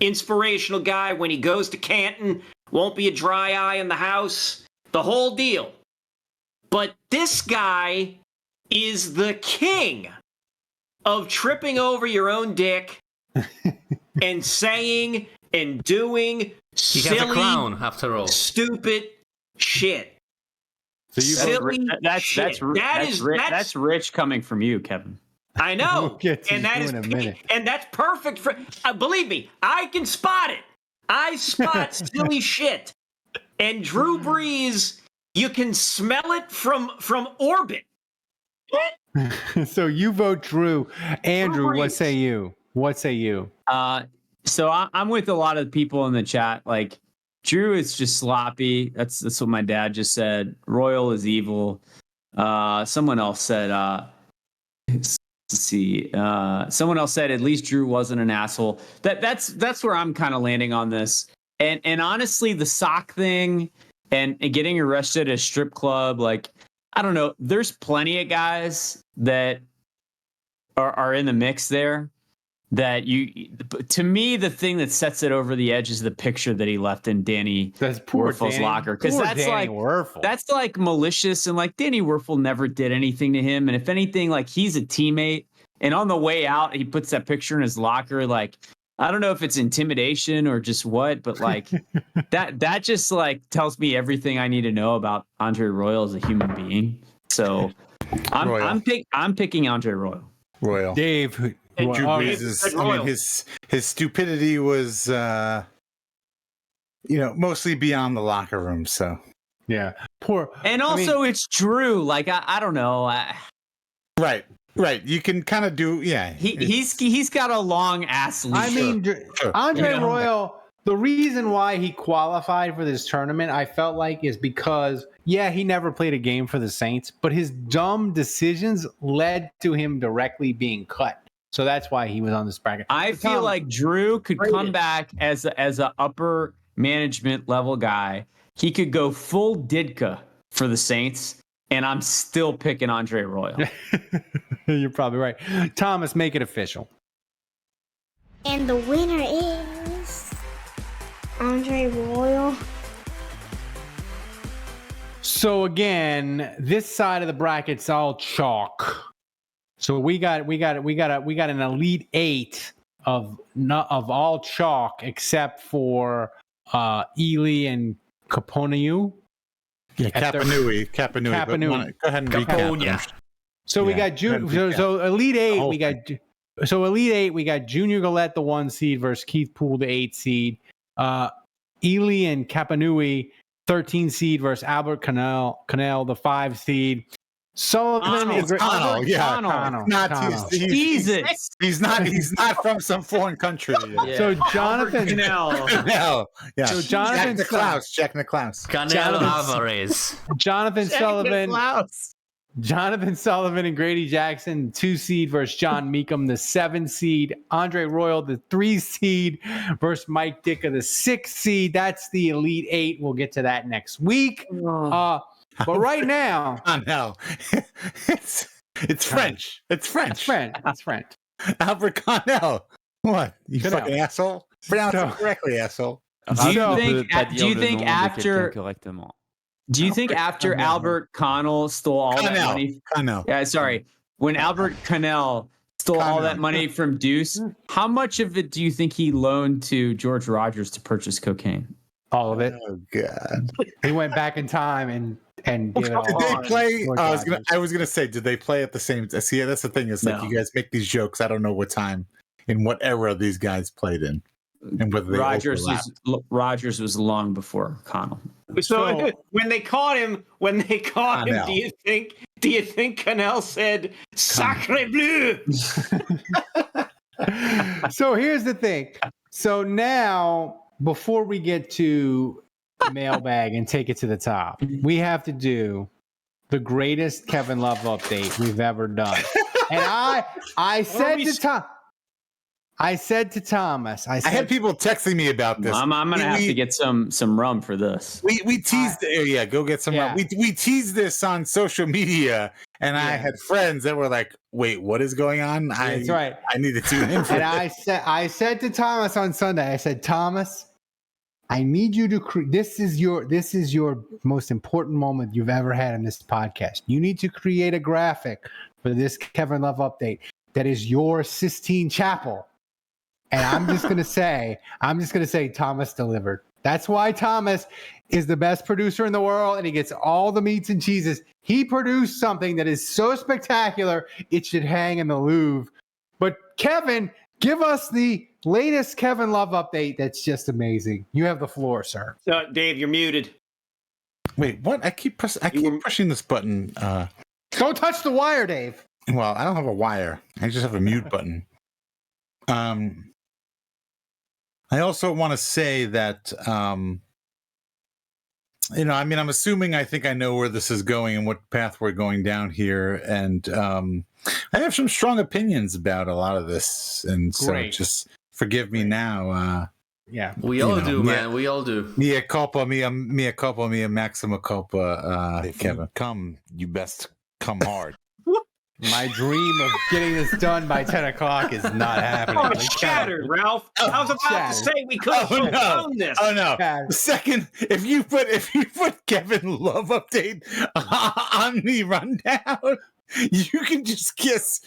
[SPEAKER 6] Inspirational guy. When he goes to Canton, won't be a dry eye in the house. The whole deal. But this guy is the king of tripping over your own dick and saying and doing silly,
[SPEAKER 5] has a crown, after all.
[SPEAKER 6] Stupid shit.
[SPEAKER 1] So that's rich coming from you, Kevin.
[SPEAKER 6] I know, and that's perfect for. Believe me, I can spot it. I spot silly shit, and Drew Brees, you can smell it from orbit.
[SPEAKER 2] So you vote Drew. Andrew, what say you?
[SPEAKER 1] So I'm with a lot of people in the chat. Like, Drew is just sloppy. That's what my dad just said. Royal is evil. Someone else said. Let's see. Someone else said at least Drew wasn't an asshole. That's where I'm kind of landing on this. And honestly, the sock thing and getting arrested at a strip club, like, I don't know. There's plenty of guys that are in the mix there. that to me, the thing that sets it over the edge is the picture that he left in Danny Werfel's locker. Because that's like malicious, and like Danny Werfel never did anything to him. And if anything, like he's a teammate. And on the way out, he puts that picture in his locker. Like, I don't know if it's intimidation or just what, but like that just like tells me everything I need to know about Andre Royal as a human being. So I'm picking Andre Royal.
[SPEAKER 2] Dave.
[SPEAKER 4] Drew Brees I mean, his stupidity was, mostly beyond the locker room. So
[SPEAKER 2] yeah,
[SPEAKER 1] it's Drew. Like I don't know.
[SPEAKER 4] Right. You can kind of do. Yeah.
[SPEAKER 1] He's got a long ass leash.
[SPEAKER 2] I mean, Andre Royal. The reason why he qualified for this tournament, I felt like, is because he never played a game for the Saints, but his dumb decisions led to him directly being cut. So that's why he was on this bracket.
[SPEAKER 1] I feel like Drew could come back as a upper management level guy. He could go full Ditka for the Saints, and I'm still picking Andre Royal.
[SPEAKER 2] You're probably right. Thomas, make it official.
[SPEAKER 8] And the winner is Andre Royal.
[SPEAKER 2] So again, this side of the bracket's all chalk. So we got an Elite Eight of all chalk except for Ely and Kaponeu.
[SPEAKER 4] Yeah, Kapanui. Go ahead and recap.
[SPEAKER 2] So we got Elite Eight. Elite Eight. We got Junior Galette, the 1 seed, versus Keith Poole, the 8 seed. Ely and Kapanui, 13 seed, versus Albert Cannell, the 5 seed. Sullivan,
[SPEAKER 4] Connell.
[SPEAKER 1] Jesus,
[SPEAKER 4] he's not from some foreign country.
[SPEAKER 2] Yeah. So Jonathan
[SPEAKER 4] Cannell. Yeah.
[SPEAKER 2] So Jonathan
[SPEAKER 4] Jack Nicklaus.
[SPEAKER 5] Canelo Alvarez.
[SPEAKER 2] Jonathan Sullivan and Grady Jackson, 2 seed, versus John Mecom, the 7 seed. Andre Royal, the 3 seed, versus Mike Ditka, the 6 seed. That's the Elite Eight. We'll get to that next week. But right now,
[SPEAKER 4] it's French. It's French.
[SPEAKER 2] It's French.
[SPEAKER 4] Albert Connell. What? You fucking asshole. Pronounce it correctly, asshole.
[SPEAKER 1] Do you think after Albert Connell stole all that money? When Albert Cannell stole all that money from Deuce, how much of it do you think he loaned to George Rogers to purchase cocaine?
[SPEAKER 2] All of it.
[SPEAKER 4] Oh God!
[SPEAKER 2] He went back in time and did it all.
[SPEAKER 4] Did they play? I was gonna say, did they play at the same? See, that's the thing. Is like you guys make these jokes. I don't know what time, in what era these guys played in, and whether they
[SPEAKER 1] Rogers was long before Connell.
[SPEAKER 6] So when they caught him, do you think Cannell said "Sacre bleu"?
[SPEAKER 2] So here's the thing. So now, before we get to the mailbag and take it to the top, we have to do the greatest Kevin Love update we've ever done. And I said to Thomas, I had
[SPEAKER 4] people texting me about this.
[SPEAKER 1] I'm gonna have to get some rum for this.
[SPEAKER 4] We teased go get some rum. We teased this on social media, and I had friends that were like, "Wait, what is going on?"
[SPEAKER 2] That's right.
[SPEAKER 4] I need to tune in.
[SPEAKER 2] And I said to Thomas on Sunday, I said, Thomas, I need you to this is your most important moment you've ever had in this podcast. You need to create a graphic for this Kevin Love update that is your Sistine Chapel. And I'm just gonna say Thomas delivered. That's why Thomas is the best producer in the world, and he gets all the meats and cheeses. He produced something that is so spectacular it should hang in the Louvre. But Kevin, give us the latest Kevin Love update. That's just amazing. You have the floor, sir.
[SPEAKER 6] Dave, you're muted.
[SPEAKER 4] Wait, what? I keep pushing this button.
[SPEAKER 2] Don't touch the wire, Dave.
[SPEAKER 4] Well, I don't have a wire. I just have a mute button. I also want to say that, I'm assuming I think I know where this is going and what path we're going down here. And I have some strong opinions about a lot of this. And so just forgive me now.
[SPEAKER 5] We all do, man. We all do.
[SPEAKER 4] Mea culpa, maxima culpa, Kevin.
[SPEAKER 7] You best come hard.
[SPEAKER 2] My dream of getting this done by 10 o'clock is not happening.
[SPEAKER 6] Oh, it's shattered, Ralph. I was about to say we could have postponed this.
[SPEAKER 4] Oh no! Second, if you put Kevin Love update on the rundown, you can just kiss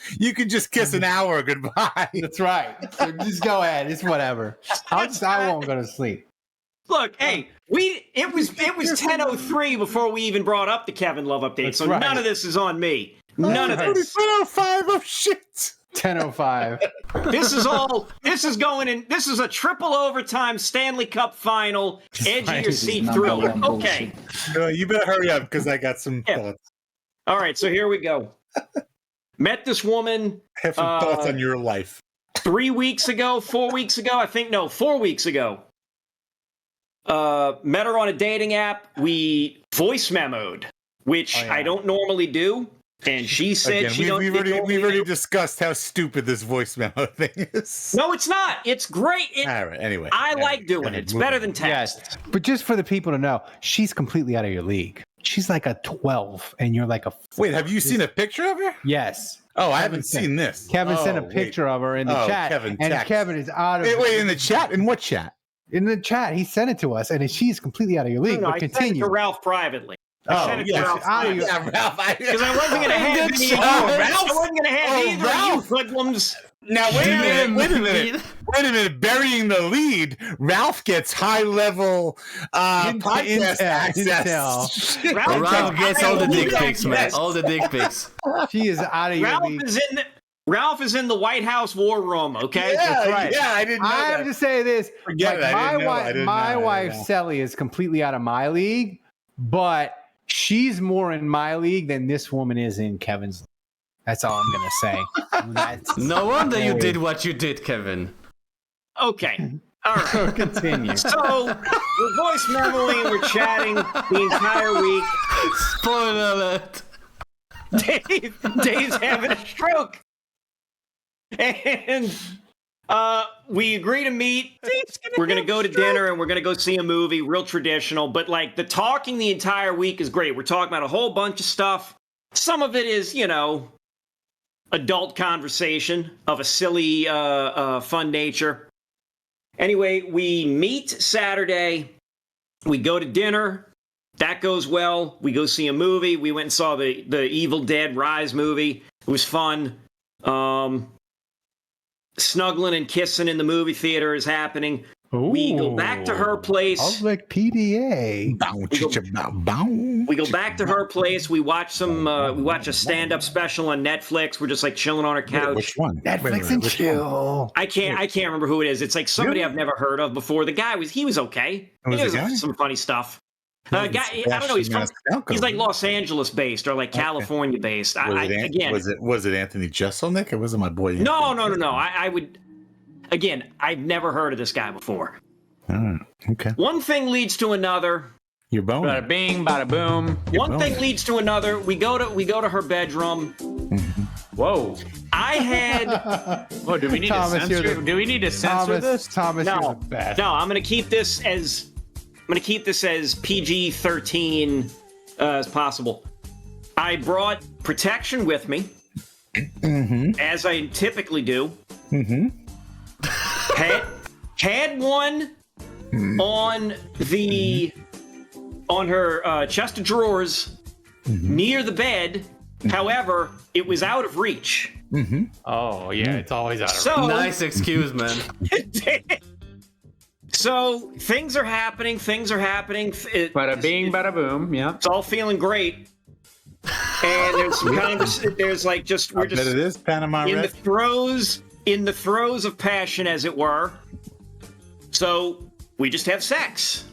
[SPEAKER 4] an hour goodbye.
[SPEAKER 2] That's right. So just go ahead. It's whatever. I won't go to sleep.
[SPEAKER 6] Look, hey, it was 10:03 before we even brought up the Kevin Love update.
[SPEAKER 2] That's
[SPEAKER 6] so
[SPEAKER 2] right.
[SPEAKER 6] None of this is on me. None of this.
[SPEAKER 4] 10:05 of shit.
[SPEAKER 2] 10:05.
[SPEAKER 6] This is going in. This is a triple overtime Stanley Cup final. Edge of your seat thriller. Okay.
[SPEAKER 4] You better hurry up because I got some thoughts.
[SPEAKER 6] All right, so here we go. Met this woman.
[SPEAKER 4] Have some thoughts on your life.
[SPEAKER 6] 4 weeks ago, I think. No, 4 weeks ago. Met her on a dating app. We voice memoed, which I don't normally do. And she said
[SPEAKER 4] we've already discussed how stupid this voice memo thing is.
[SPEAKER 6] No, it's not. It's great.
[SPEAKER 4] All right. Anyway,
[SPEAKER 6] I like doing it. It's better than text.
[SPEAKER 2] Yes. But just for the people to know, she's completely out of your league. She's like a 12, and you're like a.
[SPEAKER 4] Wait, have you seen a picture of her?
[SPEAKER 2] Yes.
[SPEAKER 4] Oh, I haven't seen this.
[SPEAKER 2] Kevin sent a picture of her in the chat, Kevin is out of.
[SPEAKER 4] Wait, in the chat? In what chat?
[SPEAKER 2] In the chat, he sent it to us, and she's completely out of your league.
[SPEAKER 6] No,
[SPEAKER 2] but
[SPEAKER 6] I
[SPEAKER 2] continue.
[SPEAKER 6] sent it to Ralph privately.
[SPEAKER 4] Ralph.
[SPEAKER 6] Because I wasn't going to have any. I wasn't going to have either of you hoodlums.
[SPEAKER 4] Now wait a minute. Burying the lead, Ralph gets high-level podcast access.
[SPEAKER 5] Ralph gets all the dick pics, man. All the dick pics.
[SPEAKER 2] She is out of your league.
[SPEAKER 6] Ralph is in the White House war room, okay?
[SPEAKER 4] Yeah,
[SPEAKER 6] that's right.
[SPEAKER 4] Yeah, I didn't know
[SPEAKER 2] I have to say this. My wife, Sally, is completely out of my league, but she's more in my league than this woman is in Kevin's league. That's all I'm going to say.
[SPEAKER 5] No wonder you did what you did, Kevin.
[SPEAKER 6] Okay. All right.
[SPEAKER 2] So continue.
[SPEAKER 6] So we're voice memoing, we're chatting the entire week.
[SPEAKER 5] Spoiler alert.
[SPEAKER 6] Dave's having a stroke. And we agree to meet. We're going to go to dinner and we're going to go see a movie, real traditional. But like the talking the entire week is great. We're talking about a whole bunch of stuff. Some of it is, adult conversation of a silly, fun nature. Anyway, we meet Saturday. We go to dinner. That goes well. We go see a movie. We went and saw the Evil Dead Rise movie. It was fun. Snuggling and kissing in the movie theater is happening. Ooh. We go back to her place.
[SPEAKER 2] Public PDA.
[SPEAKER 6] We go back to her place. We watch we watch a stand-up special on Netflix. We're just like chilling on our couch.
[SPEAKER 4] Which one?
[SPEAKER 2] Netflix and chill.
[SPEAKER 6] I can't remember who it is. It's like somebody I've never heard of before. The guy he was okay. He was some funny stuff. Guy, I don't know. He's like Los Angeles based or like California based.
[SPEAKER 4] Was it Anthony Jeselnik? It wasn't my boy.
[SPEAKER 6] No. I would. Again, I've never heard of this guy before.
[SPEAKER 4] Okay.
[SPEAKER 6] One thing leads to another.
[SPEAKER 4] You're bone.
[SPEAKER 1] Bada bing, bada boom.
[SPEAKER 6] One thing leads to another. We go to her bedroom.
[SPEAKER 4] Mm-hmm.
[SPEAKER 1] Whoa.
[SPEAKER 6] I had.
[SPEAKER 1] Oh, do we need to censor? Do we need to censor this?
[SPEAKER 2] Thomas,
[SPEAKER 6] no,
[SPEAKER 2] you're the best.
[SPEAKER 6] No, I'm gonna keep this as PG-13 as possible. I brought protection with me, as I typically do. Had one on her chest of drawers near the bed. However, it was out of reach.
[SPEAKER 1] Oh yeah, it's always out of
[SPEAKER 5] reach. Nice excuse, man.
[SPEAKER 6] So things are happening.
[SPEAKER 1] Bada bing, bada boom. Yeah,
[SPEAKER 6] it's all feeling great. And there's some there's like just we're just
[SPEAKER 4] it is Panama
[SPEAKER 6] in
[SPEAKER 4] Red.
[SPEAKER 6] the throes of passion, as it were. So we just have sex.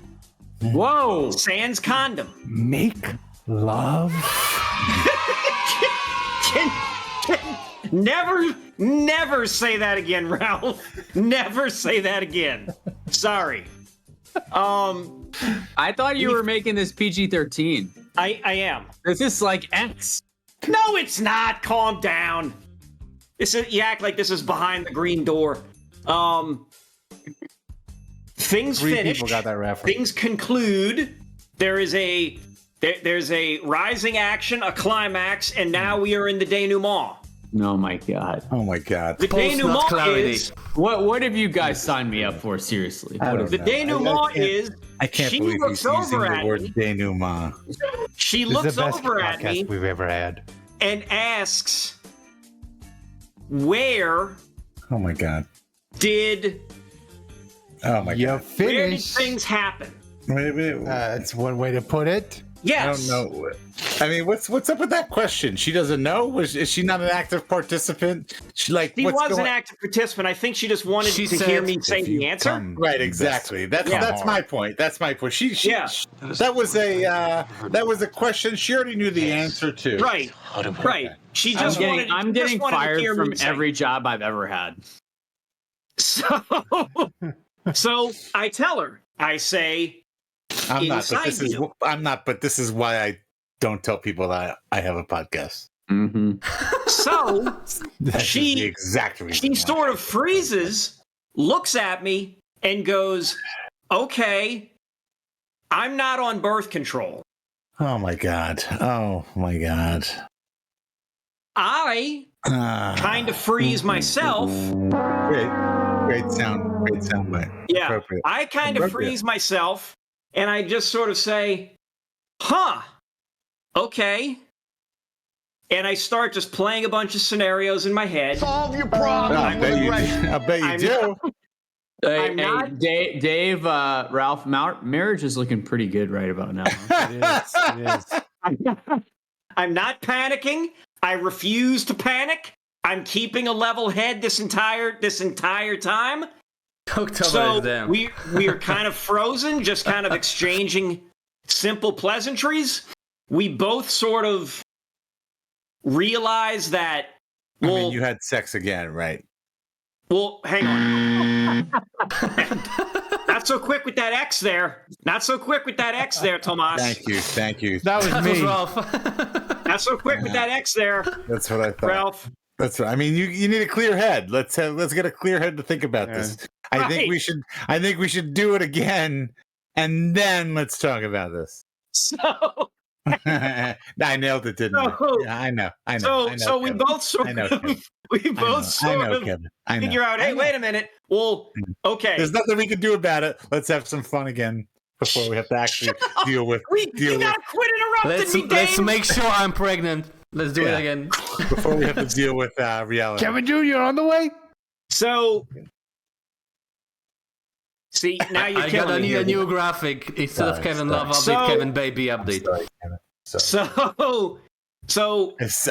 [SPEAKER 1] Whoa!
[SPEAKER 6] Sans condom.
[SPEAKER 2] Make love.
[SPEAKER 6] Never say that again, Ralph. Never say that again. Sorry.
[SPEAKER 1] I thought you were making this PG-13.
[SPEAKER 6] I am.
[SPEAKER 1] This is like X.
[SPEAKER 6] No, it's not. Calm down. You act like this is behind the green door. Things finish.
[SPEAKER 2] People got that reference.
[SPEAKER 6] Things conclude. There's There's a rising action, a climax, and now we are in the denouement.
[SPEAKER 1] Oh my god.
[SPEAKER 4] Oh my god.
[SPEAKER 6] The denouement is
[SPEAKER 1] what have you guys signed me up for? Seriously.
[SPEAKER 6] The denouement is
[SPEAKER 4] I can't
[SPEAKER 6] she
[SPEAKER 4] believe
[SPEAKER 6] looks
[SPEAKER 4] he's using
[SPEAKER 6] over
[SPEAKER 4] the
[SPEAKER 6] at
[SPEAKER 4] word
[SPEAKER 6] me.
[SPEAKER 4] denouement.
[SPEAKER 6] She
[SPEAKER 2] This
[SPEAKER 6] looks
[SPEAKER 2] is the best
[SPEAKER 6] over at
[SPEAKER 2] podcast
[SPEAKER 6] me
[SPEAKER 2] we've ever had.
[SPEAKER 6] and asks, "Where
[SPEAKER 4] Oh my god.
[SPEAKER 6] did
[SPEAKER 4] Oh my
[SPEAKER 2] You
[SPEAKER 4] god.
[SPEAKER 6] where did
[SPEAKER 2] finished.
[SPEAKER 6] things happen?"
[SPEAKER 4] Wait.
[SPEAKER 2] That's one way to put it.
[SPEAKER 6] Yes.
[SPEAKER 4] I don't know. I mean, what's up with that question? She doesn't know. Is she not an active participant? She
[SPEAKER 6] was an active participant. I think she just wanted to hear me say the answer.
[SPEAKER 4] Right, exactly. That's my point. That's my point. That was a question she already knew the answer to.
[SPEAKER 6] Right. She just
[SPEAKER 1] I'm getting
[SPEAKER 6] wanted to
[SPEAKER 1] fired
[SPEAKER 6] hear
[SPEAKER 1] from
[SPEAKER 6] me say.
[SPEAKER 1] every job I've ever had.
[SPEAKER 6] So I tell her, I say,
[SPEAKER 4] I'm not,
[SPEAKER 6] inside
[SPEAKER 4] but this is why I don't tell people that I have a podcast.
[SPEAKER 1] Mm-hmm.
[SPEAKER 6] So
[SPEAKER 4] The exact reason
[SPEAKER 6] she
[SPEAKER 4] why.
[SPEAKER 6] sort of freezes, looks at me, and goes, "Okay, I'm not on birth control."
[SPEAKER 4] Oh my god.
[SPEAKER 6] I kind of freeze myself.
[SPEAKER 4] Great sound bite.
[SPEAKER 6] Yeah,
[SPEAKER 4] Appropriate.
[SPEAKER 6] I kind of
[SPEAKER 4] Appropriate.
[SPEAKER 6] freeze myself, and I just sort of say, "Huh, okay." And I start just playing a bunch of scenarios in my head.
[SPEAKER 10] Solve your problem.
[SPEAKER 4] I bet you do.
[SPEAKER 1] Dave, Ralph, marriage is looking pretty good right about now.
[SPEAKER 2] It is.
[SPEAKER 6] I'm not panicking. I refuse to panic. I'm keeping a level head this entire time. So we are kind of frozen, just kind of exchanging simple pleasantries. We both sort of realize that.
[SPEAKER 4] I mean, you had sex again, right?
[SPEAKER 6] Well, hang on. Not so quick with that X there. Not so quick with that X there, Tomas.
[SPEAKER 4] Thank you.
[SPEAKER 2] That was me.
[SPEAKER 6] Not so quick with that X there.
[SPEAKER 4] That's what I thought.
[SPEAKER 6] Ralph.
[SPEAKER 4] That's right. I mean, you need a clear head. Let's get a clear head to think about this. I think we should do it again, and then let's talk about this.
[SPEAKER 6] So
[SPEAKER 4] I nailed it, didn't I? Yeah, I know.
[SPEAKER 6] So we both sort of figure out, hey, wait a minute. Well, okay.
[SPEAKER 4] There's nothing we can do about it. Let's have some fun again before we have to actually deal with.
[SPEAKER 6] You gotta quit interrupting me, Dave.
[SPEAKER 5] Let's make sure I'm pregnant. Let's do it again.
[SPEAKER 4] Before we have to deal with reality.
[SPEAKER 2] Kevin Jr. on the way.
[SPEAKER 6] So, see, now you're killing me.
[SPEAKER 5] I got a new graphic. Instead of Kevin Love update, Kevin Baby update.
[SPEAKER 6] So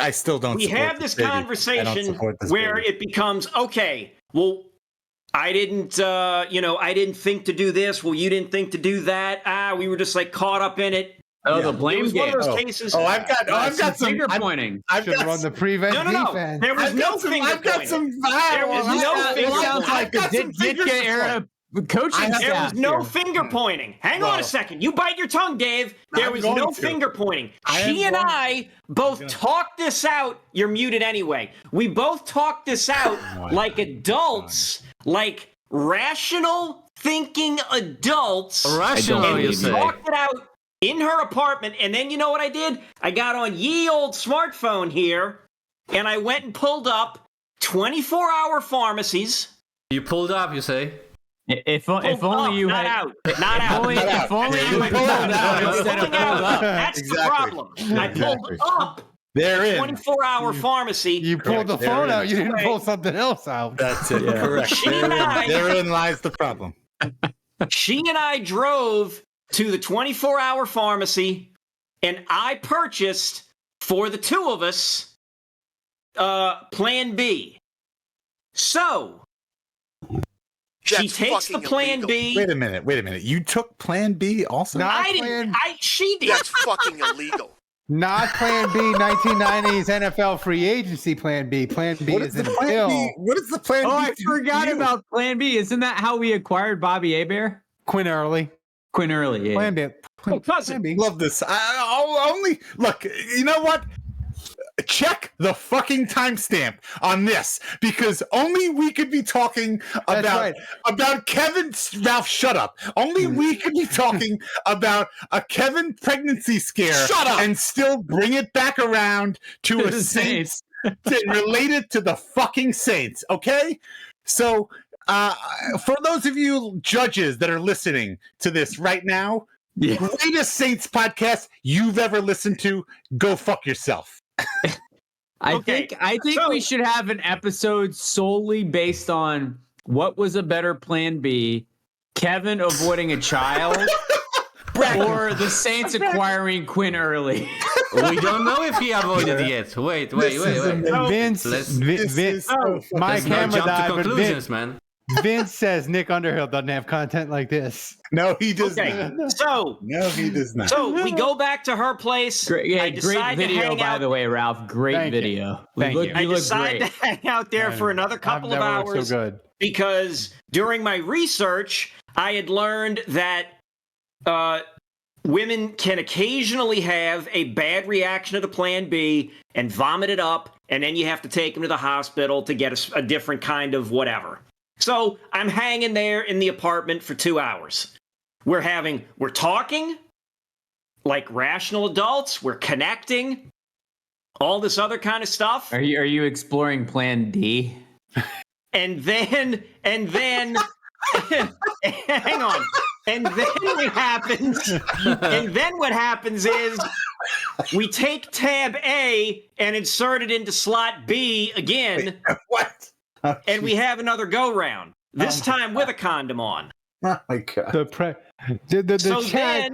[SPEAKER 4] I still don't.
[SPEAKER 6] We have this conversation where it becomes, okay, well, I didn't think to do this. Well, you didn't think to do that. We were just like caught up in it.
[SPEAKER 1] Oh, the blame game.
[SPEAKER 6] One of those cases.
[SPEAKER 4] I've got some
[SPEAKER 1] finger pointing.
[SPEAKER 2] I've got run the prevent defense.
[SPEAKER 6] There was no finger pointing. There was no finger pointing.
[SPEAKER 1] Sounds like the Ditka era coaching staff.
[SPEAKER 6] There was no finger pointing. Hang on a second. You bite your tongue, Dave. There was no finger pointing. She and I both talked this out. You're muted anyway. We both talked this out like adults, like rational thinking adults.
[SPEAKER 5] Rational, you
[SPEAKER 6] we
[SPEAKER 5] say.
[SPEAKER 6] talked it out in her apartment, and then you know what I did? I got on ye old smartphone here, and I went and pulled up 24-hour pharmacies.
[SPEAKER 5] You pulled up, you say?
[SPEAKER 1] If only you had
[SPEAKER 6] out. Not out.
[SPEAKER 1] If only you had pulled out instead of pulled up.
[SPEAKER 6] That's the problem. I pulled up a 24-hour pharmacy.
[SPEAKER 2] You pulled the phone out. You didn't pull something else out.
[SPEAKER 4] That's it. Correct. Therein lies the problem.
[SPEAKER 6] She and I drove to the 24-hour pharmacy, and I purchased for the two of us Plan B. So she takes the Plan B.
[SPEAKER 4] Wait a minute. You took Plan B also?
[SPEAKER 6] I didn't. She did.
[SPEAKER 9] That's fucking illegal.
[SPEAKER 2] Not Plan B, 1990s NFL free agency Plan B. Plan B is in pill.
[SPEAKER 4] What is the Plan B?
[SPEAKER 1] Oh, I forgot about Plan B. Isn't that how we acquired Bobby Hebert?
[SPEAKER 2] Quinn Early, yeah.
[SPEAKER 6] Plan B.
[SPEAKER 4] Love this. I'll only look. You know what? check the fucking timestamp on this, because only we could be talking about Kevin. Ralph, shut up. Only we could be talking about a Kevin pregnancy scare.
[SPEAKER 5] Shut up!
[SPEAKER 4] And still bring it back around to a Saints related to the fucking Saints. Okay, so for those of you judges that are listening to this right now, greatest Saints podcast you've ever listened to, go fuck yourself.
[SPEAKER 1] I think we should have an episode solely based on what was a better plan B, Kevin avoiding a child, or the Saints acquiring Quinn early.
[SPEAKER 5] We don't know if he avoided yet. Wait.
[SPEAKER 2] Vince, my camera died, but
[SPEAKER 5] conclusions, man.
[SPEAKER 2] Vince says Nick Underhill doesn't have content like this.
[SPEAKER 4] No, he does not.
[SPEAKER 6] So
[SPEAKER 4] no, he does not.
[SPEAKER 6] So we go back to her place.
[SPEAKER 1] Great video, by the way, Ralph. Great video.
[SPEAKER 2] Thank you.
[SPEAKER 6] I decided to hang out there for another couple of hours
[SPEAKER 2] so good.
[SPEAKER 6] because during my research, I had learned that women can occasionally have a bad reaction to the Plan B and vomit it up, and then you have to take them to the hospital to get a different kind of whatever. So I'm hanging there in the apartment for 2 hours. We're talking like rational adults. We're connecting, all this other kind of stuff.
[SPEAKER 1] Are you exploring Plan D?
[SPEAKER 6] And then hang on. And then what happens is we take tab A and insert it into slot B again.
[SPEAKER 4] What? Oh,
[SPEAKER 6] and we have another go round. This time with a condom on.
[SPEAKER 4] Oh my god.
[SPEAKER 2] The chat.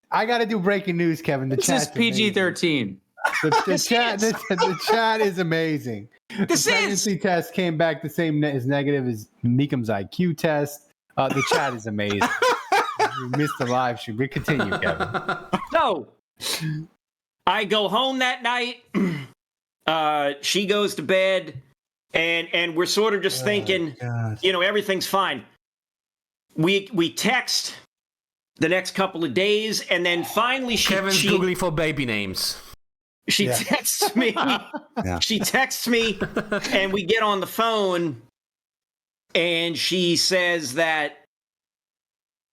[SPEAKER 2] I got to do breaking news, Kevin.
[SPEAKER 1] This is PG-13.
[SPEAKER 2] The chat is amazing. The pregnancy test came back the same as negative as Mecom's IQ test. The chat is amazing. You missed the live stream. We continue, Kevin.
[SPEAKER 6] So I go home that night. She goes to bed, and we're sort of just thinking, everything's fine. We text the next couple of days, and then finally
[SPEAKER 5] Kevin's googling for baby names.
[SPEAKER 6] She texts me. She texts me, and we get on the phone, and she says that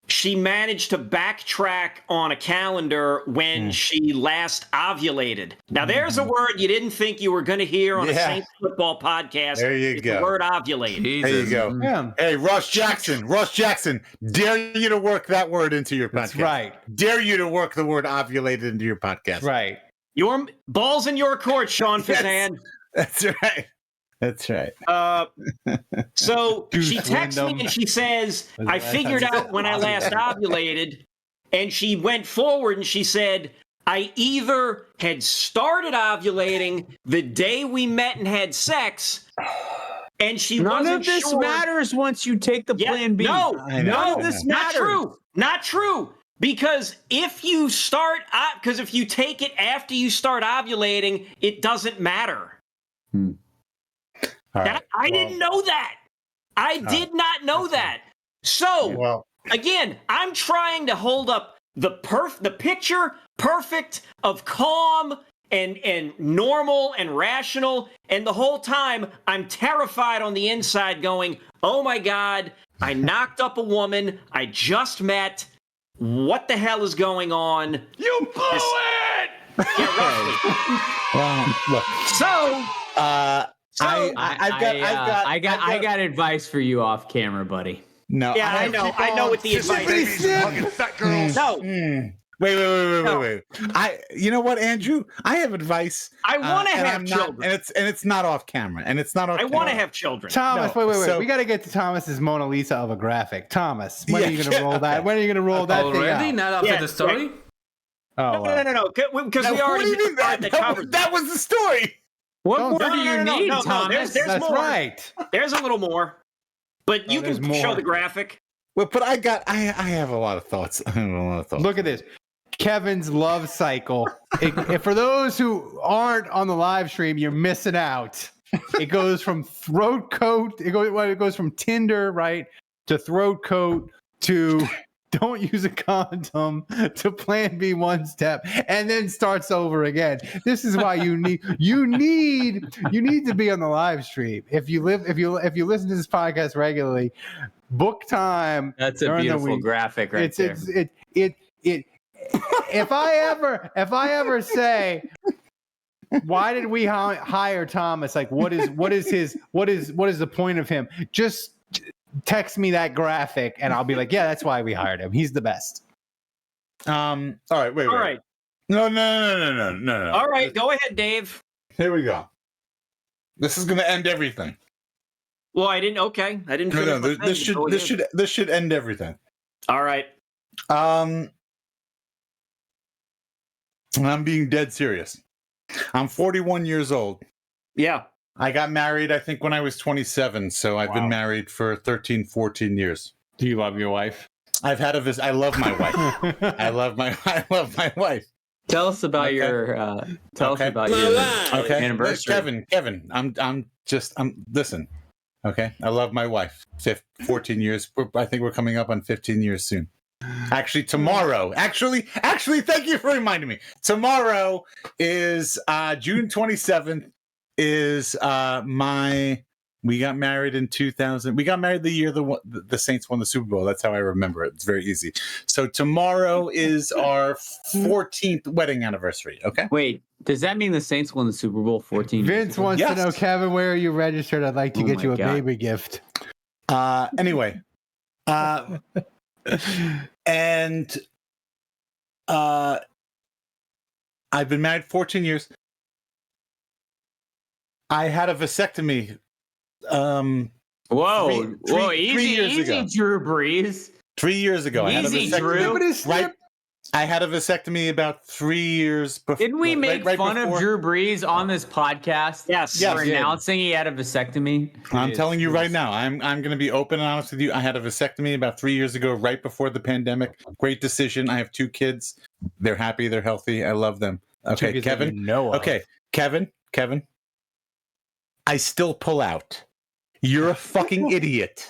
[SPEAKER 6] she managed to backtrack on a calendar when she last ovulated. Now, there's a word you didn't think you were going to hear on a Saints football podcast.
[SPEAKER 4] There you go.
[SPEAKER 6] The word ovulate.
[SPEAKER 4] There you go. Yeah. Hey, Ross Jackson, dare you to work that word into your podcast.
[SPEAKER 2] That's right.
[SPEAKER 4] Dare you to work the word ovulated into your podcast.
[SPEAKER 2] Right.
[SPEAKER 6] Your ball's in your court, Sean Fazan.
[SPEAKER 4] That's right. That's right.
[SPEAKER 6] So she texts me and she says, I figured out when I last ovulated. And she went forward and she said, I either had started ovulating the day we met and had sex, and she wasn't sure.
[SPEAKER 1] None of this matters once you take the Plan B.
[SPEAKER 6] No, none of this matters. Not true. Because if you take it after you start ovulating, it doesn't matter.
[SPEAKER 4] Right.
[SPEAKER 6] I didn't know that. I did not know that. So, again, I'm trying to hold up the picture perfect of calm and normal and rational, and the whole time I'm terrified on the inside going, oh my God, I knocked up a woman I just met. What the hell is going on?
[SPEAKER 5] You blew it!
[SPEAKER 6] Yeah, roughly.
[SPEAKER 4] Look.
[SPEAKER 6] So,
[SPEAKER 1] I got advice for you off camera, buddy.
[SPEAKER 4] No.
[SPEAKER 6] Yeah, I know what the advice is.
[SPEAKER 10] Fat girls.
[SPEAKER 6] No.
[SPEAKER 4] Wait. You know what, Andrew? I have advice.
[SPEAKER 6] I want to have children.
[SPEAKER 4] And it's not off camera. I
[SPEAKER 6] want to have children.
[SPEAKER 2] Thomas, wait.
[SPEAKER 4] So,
[SPEAKER 2] we got to get to Thomas's Mona Lisa of a graphic. Thomas, when are you going to roll that? When are you going to roll that thing out?
[SPEAKER 5] Already? Not after the story?
[SPEAKER 6] Right. Oh, no. Because we already did
[SPEAKER 4] that was the story.
[SPEAKER 1] What more do you need, Thomas?
[SPEAKER 6] There's
[SPEAKER 2] That's
[SPEAKER 6] more.
[SPEAKER 2] right.
[SPEAKER 6] There's a little more. But you can show the graphic.
[SPEAKER 4] Well, but I have a lot of thoughts.
[SPEAKER 2] Look at this. Kevin's love cycle. For those who aren't on the live stream, you're missing out. It goes from throat coat. It goes from Tinder, right, to throat coat to don't use a condom to plan B one step and then starts over again. This is why you need to be on the live stream. If you listen to this podcast regularly, book time.
[SPEAKER 1] That's a beautiful graphic right there.
[SPEAKER 2] If I ever say, why did we hire Thomas? Like, what is the point of him? Just text me that graphic and I'll be like, yeah, that's why we hired him. He's the best.
[SPEAKER 4] All right, wait.
[SPEAKER 6] All right.
[SPEAKER 4] No.
[SPEAKER 6] All right, go ahead, Dave.
[SPEAKER 4] Here we go. This is going to end everything.
[SPEAKER 6] Well, I didn't. Okay, I didn't.
[SPEAKER 4] No. This should end everything.
[SPEAKER 6] All right.
[SPEAKER 4] I'm being dead serious. I'm 41 years old.
[SPEAKER 6] Yeah.
[SPEAKER 4] I got married, I think, when I was 27. So I've been married for 13, 14 years.
[SPEAKER 2] Do you love your wife?
[SPEAKER 4] I love my wife. I love my wife.
[SPEAKER 1] Tell us about your anniversary.
[SPEAKER 4] Kevin, I'm listen. Okay. I love my wife. 14 years. I think we're coming up on 15 years soon. Actually, tomorrow. Actually, thank you for reminding me. Tomorrow is June 27th. We got married in 2000. We got married the year the Saints won the Super Bowl. That's how I remember it. It's very easy. So tomorrow is our 14th wedding anniversary. Okay.
[SPEAKER 1] Wait, does that mean the Saints won the Super Bowl 14 years
[SPEAKER 2] Vince
[SPEAKER 1] ago?
[SPEAKER 2] wants to know, Kevin, where are you registered? I'd like to get you a baby gift.
[SPEAKER 4] Anyway. And I've been married 14 years. I had a vasectomy.
[SPEAKER 1] Easy, Drew Brees.
[SPEAKER 4] 3 years ago.
[SPEAKER 1] Easy, Drew.
[SPEAKER 4] I had a vasectomy about 3 years before.
[SPEAKER 1] Didn't we make fun of Drew Brees on this podcast?
[SPEAKER 6] Yes.
[SPEAKER 1] For announcing he had a vasectomy.
[SPEAKER 4] I'm telling you right now. I'm going to be open and honest with you. I had a vasectomy about 3 years ago, right before the pandemic. Great decision. I have 2 kids. They're happy. They're healthy. I love them. Okay, Kevin. Okay, Kevin. I still pull out. You're a fucking idiot.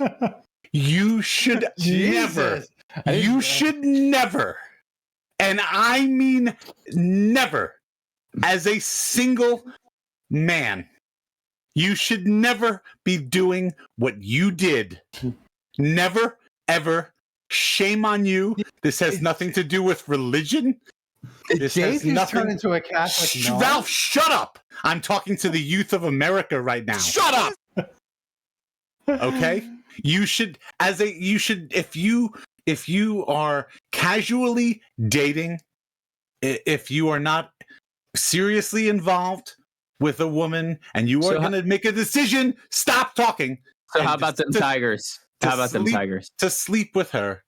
[SPEAKER 4] You should never. You should never. And I mean never, as a single man, you should never be doing what you did. Never, ever. Shame on you. This has nothing to do with religion. This has nothing.
[SPEAKER 2] Turn into a Catholic.
[SPEAKER 4] Ralph, shut up. I'm talking to the youth of America right now. Shut up. Okay? If you are casually dating, if you are not seriously involved with a woman and you are going to make a decision, stop talking.
[SPEAKER 1] So how about them Tigers? How about them Tigers?
[SPEAKER 4] To sleep with her,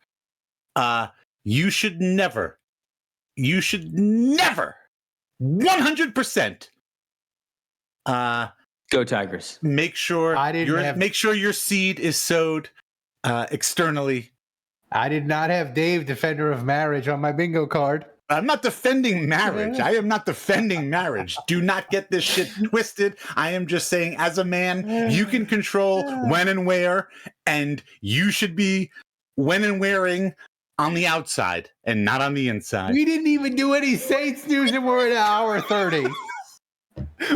[SPEAKER 4] you should never, 100%.
[SPEAKER 1] Go Tigers.
[SPEAKER 4] Make sure your seed is sowed externally.
[SPEAKER 2] I did not have Dave, Defender of Marriage, on my bingo card.
[SPEAKER 4] I'm not defending marriage. I am not defending marriage. Do not get this shit twisted. I am just saying, as a man, you can control when and where, and you should be when and wearing on the outside and not on the inside.
[SPEAKER 2] We didn't even do any Saints news and we're at hour 30.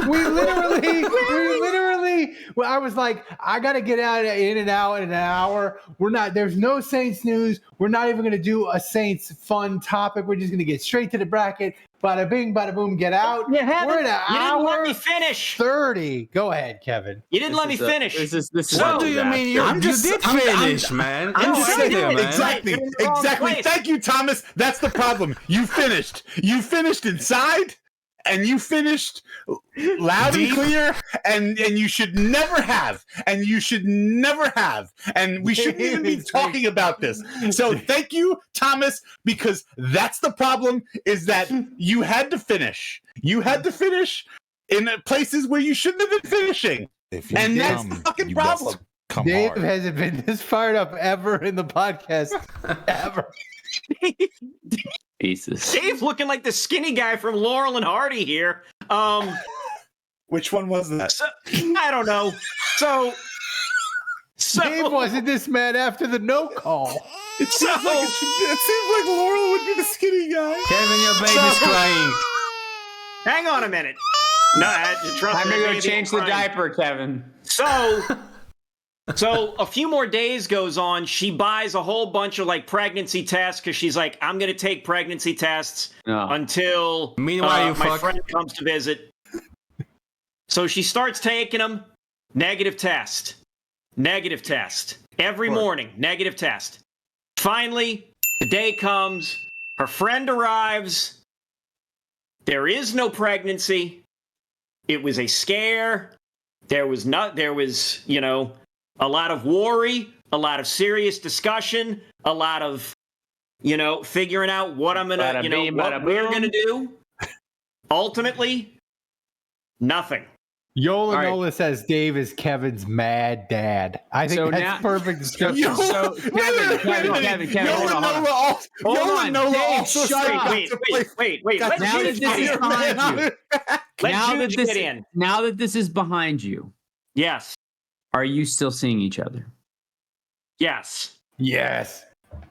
[SPEAKER 2] We literally, well, I was like, I got to get in and out in an hour. There's no Saints news. We're not even going to do a Saints fun topic. We're just going to get straight to the bracket. Bada bing, bada boom, get out. We're at an hour.
[SPEAKER 6] You didn't let me finish.
[SPEAKER 2] 30. Go ahead, Kevin.
[SPEAKER 6] You didn't let me finish.
[SPEAKER 5] What do you mean? You did finish, man. I'm just saying, man.
[SPEAKER 4] Exactly. Thank you, Thomas. That's the problem. You finished. You finished inside. And you finished loud and clear, and you should never have, and we shouldn't even be talking about this. So thank you, Thomas, because that's the problem, is that you had to finish. You had to finish in places where you shouldn't have been finishing. And that's the fucking problem.
[SPEAKER 2] Dave hasn't been this fired up ever in the podcast, ever.
[SPEAKER 1] Pieces.
[SPEAKER 6] Dave's looking like the skinny guy from Laurel and Hardy here.
[SPEAKER 4] Which one was that?
[SPEAKER 6] I don't know. So
[SPEAKER 2] Dave wasn't this mad after the no call.
[SPEAKER 4] It seems like Laurel would be the skinny guy.
[SPEAKER 5] Kevin, your baby's crying.
[SPEAKER 6] Hang on a minute. No, trust
[SPEAKER 1] I'm
[SPEAKER 6] me.
[SPEAKER 1] gonna go change the diaper, Kevin.
[SPEAKER 6] So a few more days goes on. She buys a whole bunch of like pregnancy tests because she's like, I'm gonna take pregnancy tests until
[SPEAKER 5] Meanwhile,
[SPEAKER 6] my friend comes to visit. So she starts taking them. Negative test. Every morning, negative test. Finally, the day comes. Her friend arrives. There is no pregnancy. It was a scare. There was, a lot of worry, a lot of serious discussion, a lot of, figuring out what I'm gonna, what we're gonna do. Ultimately, nothing.
[SPEAKER 2] Yola Nola says Dave is Kevin's mad dad. I think that's perfect description.
[SPEAKER 1] So Kevin, hold on. Dave, shut up.
[SPEAKER 6] Wait.
[SPEAKER 1] Now that this is behind you.
[SPEAKER 6] Yes.
[SPEAKER 1] Are you still seeing each other?
[SPEAKER 6] Yes.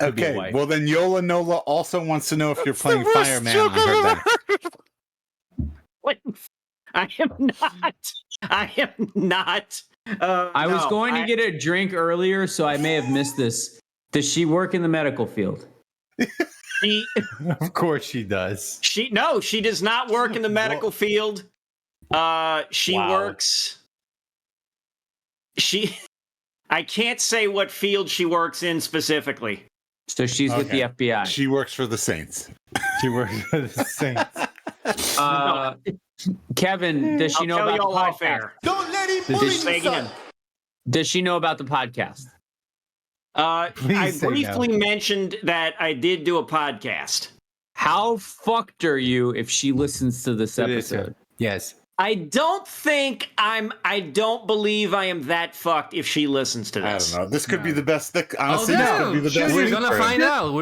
[SPEAKER 4] Okay. Well, then Yola Nola also wants to know if you're playing Fireman on her back.
[SPEAKER 6] What? I am not.
[SPEAKER 1] I was going to get a drink earlier, so I may have missed this. Does she work in the medical field?
[SPEAKER 2] Of course she does.
[SPEAKER 6] She does not work in the medical field. She works. I can't say what field she works in specifically.
[SPEAKER 1] So she's with the FBI.
[SPEAKER 4] She works for the Saints.
[SPEAKER 1] Kevin, does she know about the podcast?
[SPEAKER 6] Don't let him
[SPEAKER 1] Does she know about the podcast?
[SPEAKER 6] I briefly mentioned that I did do a podcast.
[SPEAKER 1] How fucked are you if she listens to this episode?
[SPEAKER 2] Yes.
[SPEAKER 6] I don't believe I am that fucked if she listens to this.
[SPEAKER 4] I don't know. This could be the best. Honestly,
[SPEAKER 5] this could be the best. We're gonna find out.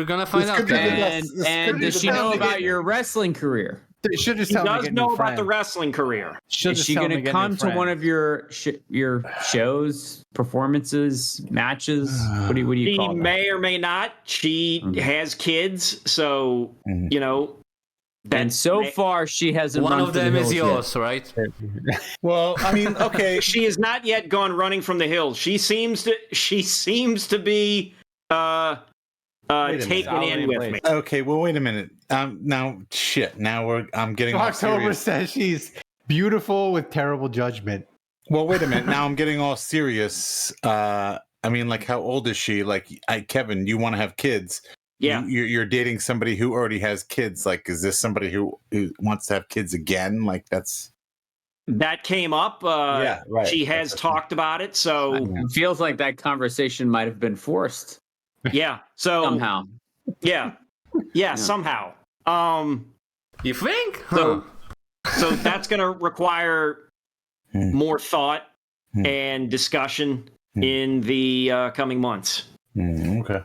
[SPEAKER 1] And does she know about your wrestling career?
[SPEAKER 6] She does know about the wrestling career.
[SPEAKER 1] Is she going to come to one of your shows, performances, matches? What do you call them?
[SPEAKER 6] She may or may not. She has kids, so
[SPEAKER 1] And so far, she hasn't.
[SPEAKER 5] One
[SPEAKER 1] run
[SPEAKER 5] of them is yours,
[SPEAKER 1] yet.
[SPEAKER 5] Right?
[SPEAKER 4] Well, I mean, okay.
[SPEAKER 6] She has not yet gone running from the hills. She seems to be taken in with me.
[SPEAKER 4] Okay, well, wait a minute. Now I'm getting all
[SPEAKER 2] October
[SPEAKER 4] serious.
[SPEAKER 2] says she's beautiful with terrible judgment.
[SPEAKER 4] Well, wait a minute. Now I'm getting all serious. I mean, like, how old is she? Like, Kevin, you want to have kids?
[SPEAKER 6] Yeah.
[SPEAKER 4] You're dating somebody who already has kids. Like, is this somebody who wants to have kids again? Like,
[SPEAKER 6] that came up.
[SPEAKER 4] Right.
[SPEAKER 6] She has talked about it. So
[SPEAKER 1] it feels like that conversation might have been forced.
[SPEAKER 6] Yeah. So
[SPEAKER 1] somehow.
[SPEAKER 6] Yeah. Somehow.
[SPEAKER 5] You think?
[SPEAKER 6] So that's going to require more thought and discussion in the coming months.
[SPEAKER 4] Okay.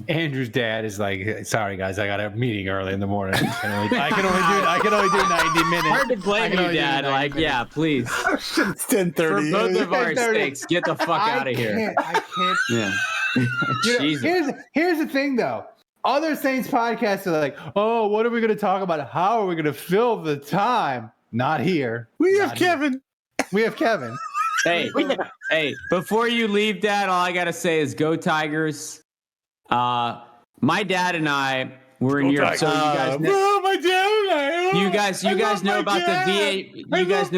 [SPEAKER 2] Andrew's dad is like, sorry guys, I got a meeting early in the morning. I can only do 90 minutes.
[SPEAKER 1] Hard to blame you, Dad. Like, yeah, please.
[SPEAKER 4] It's 10:30.
[SPEAKER 1] For both of our sakes, get the fuck out of here.
[SPEAKER 2] I can't.
[SPEAKER 1] Yeah.
[SPEAKER 2] Here's the thing, though. Other Saints podcasts are like, oh, what are we going to talk about? How are we going to fill the time? Not here.
[SPEAKER 4] We have Kevin.
[SPEAKER 1] Hey, before you leave, Dad, all I got to say is go Tigers. My dad and I were in Europe, so you guys know.
[SPEAKER 4] My dad and I.
[SPEAKER 1] You guys know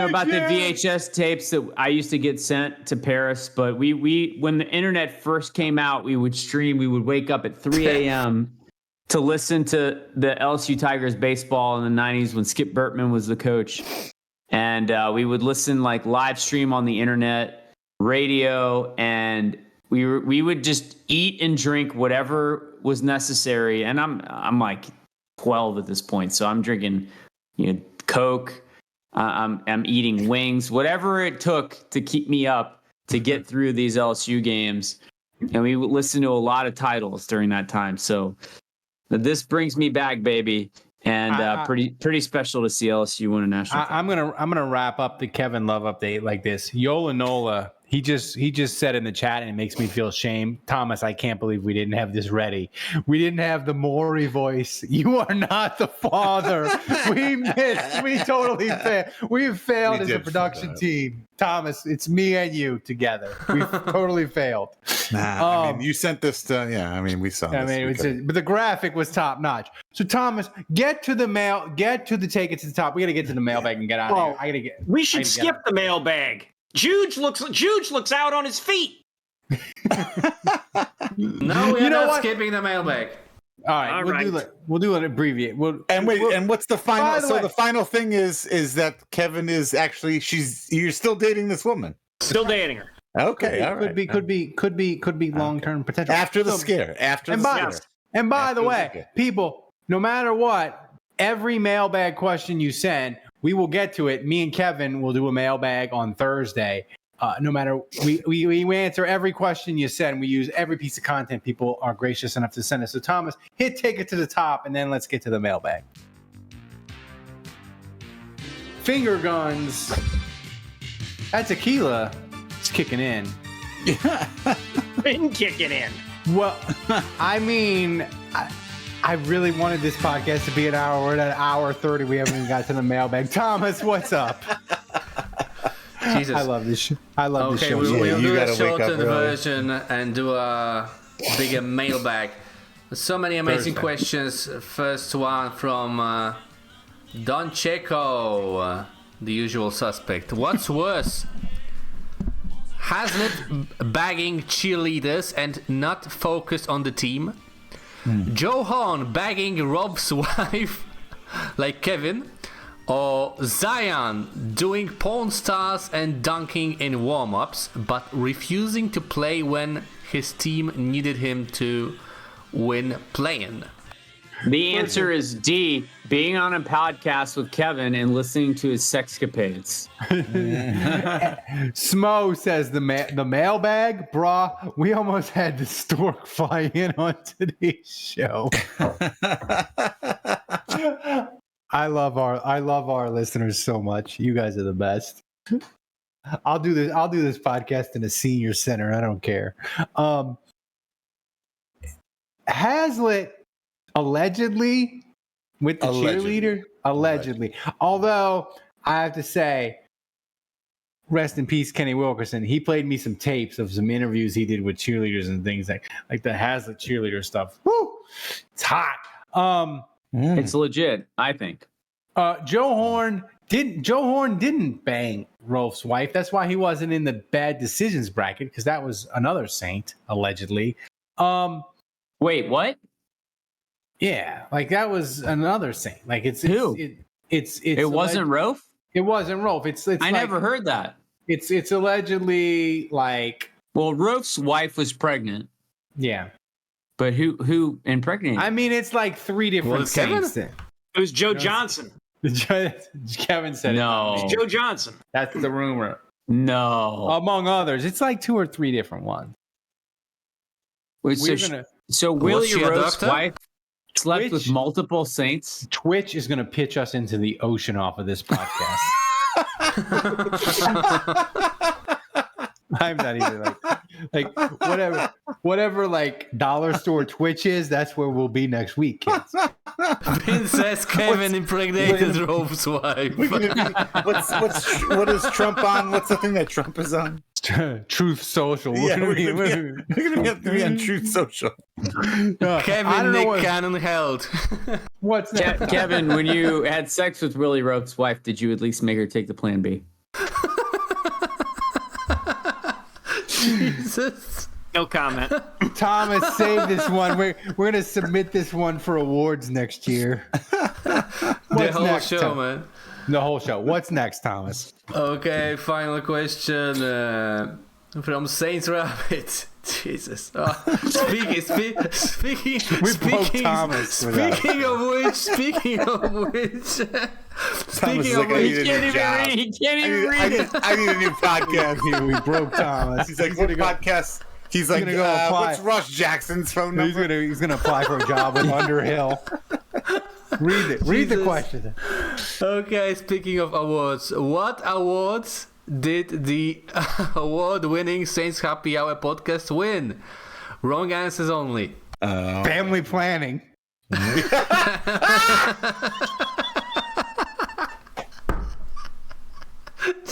[SPEAKER 1] about the VHS tapes that I used to get sent to Paris, but we when the internet first came out, we would wake up at 3 a.m. to listen to the LSU Tigers baseball in the 90s when Skip Bertman was the coach. And we would listen like live stream on the internet, radio, and we would just eat and drink whatever was necessary. And I'm like 12 at this point, so I'm drinking, Coke. I'm eating wings, whatever it took to keep me up to get through these LSU games. And we would listen to a lot of titles during that time. So this brings me back, baby. And pretty special to see LSU win a national title.
[SPEAKER 2] I'm gonna wrap up the Kevin Love update like this. Yola Nola He just said in the chat, and it makes me feel shame. Thomas, I can't believe we didn't have this ready. We didn't have the Maury voice. You are not the father. We missed. We totally failed. We've failed as a production team. Thomas, it's me and you together. We've totally failed.
[SPEAKER 4] Nah, I mean, you sent this to, we saw this.
[SPEAKER 2] But the graphic was top notch. So Thomas, get to the take it to the top. We got to get to the mailbag and get out of here.
[SPEAKER 6] We should skip the mailbag. Juge looks out on his feet.
[SPEAKER 5] No, we're not skipping the mailbag.
[SPEAKER 2] All right. We'll do it abbreviate.
[SPEAKER 4] And what's the final? So the final thing is that Kevin is actually you're still dating this woman.
[SPEAKER 6] Still dating her.
[SPEAKER 4] Okay, all right.
[SPEAKER 2] Could be long-term potential
[SPEAKER 4] after the scare.
[SPEAKER 2] And by the way, people, no matter what, every mailbag question you send, we will get to it. Me and Kevin will do a mailbag on Thursday. No matter, we answer every question you send. We use every piece of content people are gracious enough to send us. So Thomas, take it to the top, and then let's get to the mailbag. Finger guns. That tequila is kicking in.
[SPEAKER 6] Been kicking in.
[SPEAKER 2] Well, I mean, I really wanted this podcast to be an hour. We're at an hour 30. We haven't even got to the mailbag. Thomas, what's up?
[SPEAKER 5] Jesus.
[SPEAKER 2] I love this show. This show.
[SPEAKER 5] We'll do a shortened version and do a bigger mailbag. So many amazing questions. First one from Don Checo, the usual suspect. What's worse? Hazlitt bagging cheerleaders and not focused on the team? Joe Horn bagging Rob's wife like Kevin? Or Zion doing porn stars and dunking in warm-ups, but refusing to play when his team needed him to win playing?
[SPEAKER 1] The answer is D, being on a podcast with Kevin and listening to his sexcapades.
[SPEAKER 2] Smo says the mailbag, brah. We almost had the stork fly in on today's show. I love our listeners so much. You guys are the best. I'll do this podcast in a senior center. I don't care. Hazlitt allegedly with the cheerleader. Allegedly. Although I have to say, rest in peace, Kenny Wilkerson. He played me some tapes of some interviews he did with cheerleaders and things like the Hazlitt cheerleader stuff. Woo! It's hot.
[SPEAKER 1] It's legit, I think.
[SPEAKER 2] Joe Horn didn't bang Rolf's wife. That's why he wasn't in the bad decisions bracket, because that was another saint, allegedly.
[SPEAKER 1] Wait, what?
[SPEAKER 2] Yeah, like that was another saint. Like it's
[SPEAKER 1] it wasn't Rolf?
[SPEAKER 2] It wasn't Rolf. It's
[SPEAKER 1] I never heard that.
[SPEAKER 2] It's allegedly like,
[SPEAKER 1] well, Rolf's wife was pregnant.
[SPEAKER 2] Yeah.
[SPEAKER 1] But who impregnated?
[SPEAKER 2] I mean, it's like three different saints.
[SPEAKER 6] It was Joe Johnson.
[SPEAKER 2] Kevin said
[SPEAKER 1] no.
[SPEAKER 6] It's Joe Johnson.
[SPEAKER 2] That's the rumor.
[SPEAKER 1] No.
[SPEAKER 2] Among others. It's like two or three different ones.
[SPEAKER 1] Wait, so Willie Rose's wife slept with multiple saints?
[SPEAKER 2] Twitch is going to pitch us into the ocean off of this podcast. I'm not even like whatever like dollar store Twitch is, that's where we'll be next week, kids.
[SPEAKER 5] Princess Kevin impregnated Rolf's wife.
[SPEAKER 4] What is Trump on? What's the thing that Trump is on?
[SPEAKER 2] Truth Social.
[SPEAKER 4] Yeah, we're gonna be on Truth Social.
[SPEAKER 5] Kevin Nick Cannon held.
[SPEAKER 2] What's that?
[SPEAKER 1] Kevin, when you had sex with Willie Rope's wife, did you at least make her take the Plan B?
[SPEAKER 5] Jesus.
[SPEAKER 6] No comment.
[SPEAKER 2] Thomas, save this one. We're gonna submit this one for awards next year.
[SPEAKER 5] The whole show, man.
[SPEAKER 2] The whole show. What's next, Thomas?
[SPEAKER 5] Okay, final question from Saints Rabbit. Jesus. Speaking of which.
[SPEAKER 1] He can't even read it.
[SPEAKER 4] I need a new podcast.
[SPEAKER 2] Here we broke Thomas.
[SPEAKER 4] He's like, what podcast? He's like, what's Russ Jackson's phone number?
[SPEAKER 2] He's gonna apply for a job with Underhill. Read the question.
[SPEAKER 5] Okay, speaking of awards, what awards did the award-winning Saints Happy Hour podcast win? Wrong answers only.
[SPEAKER 2] Family planning.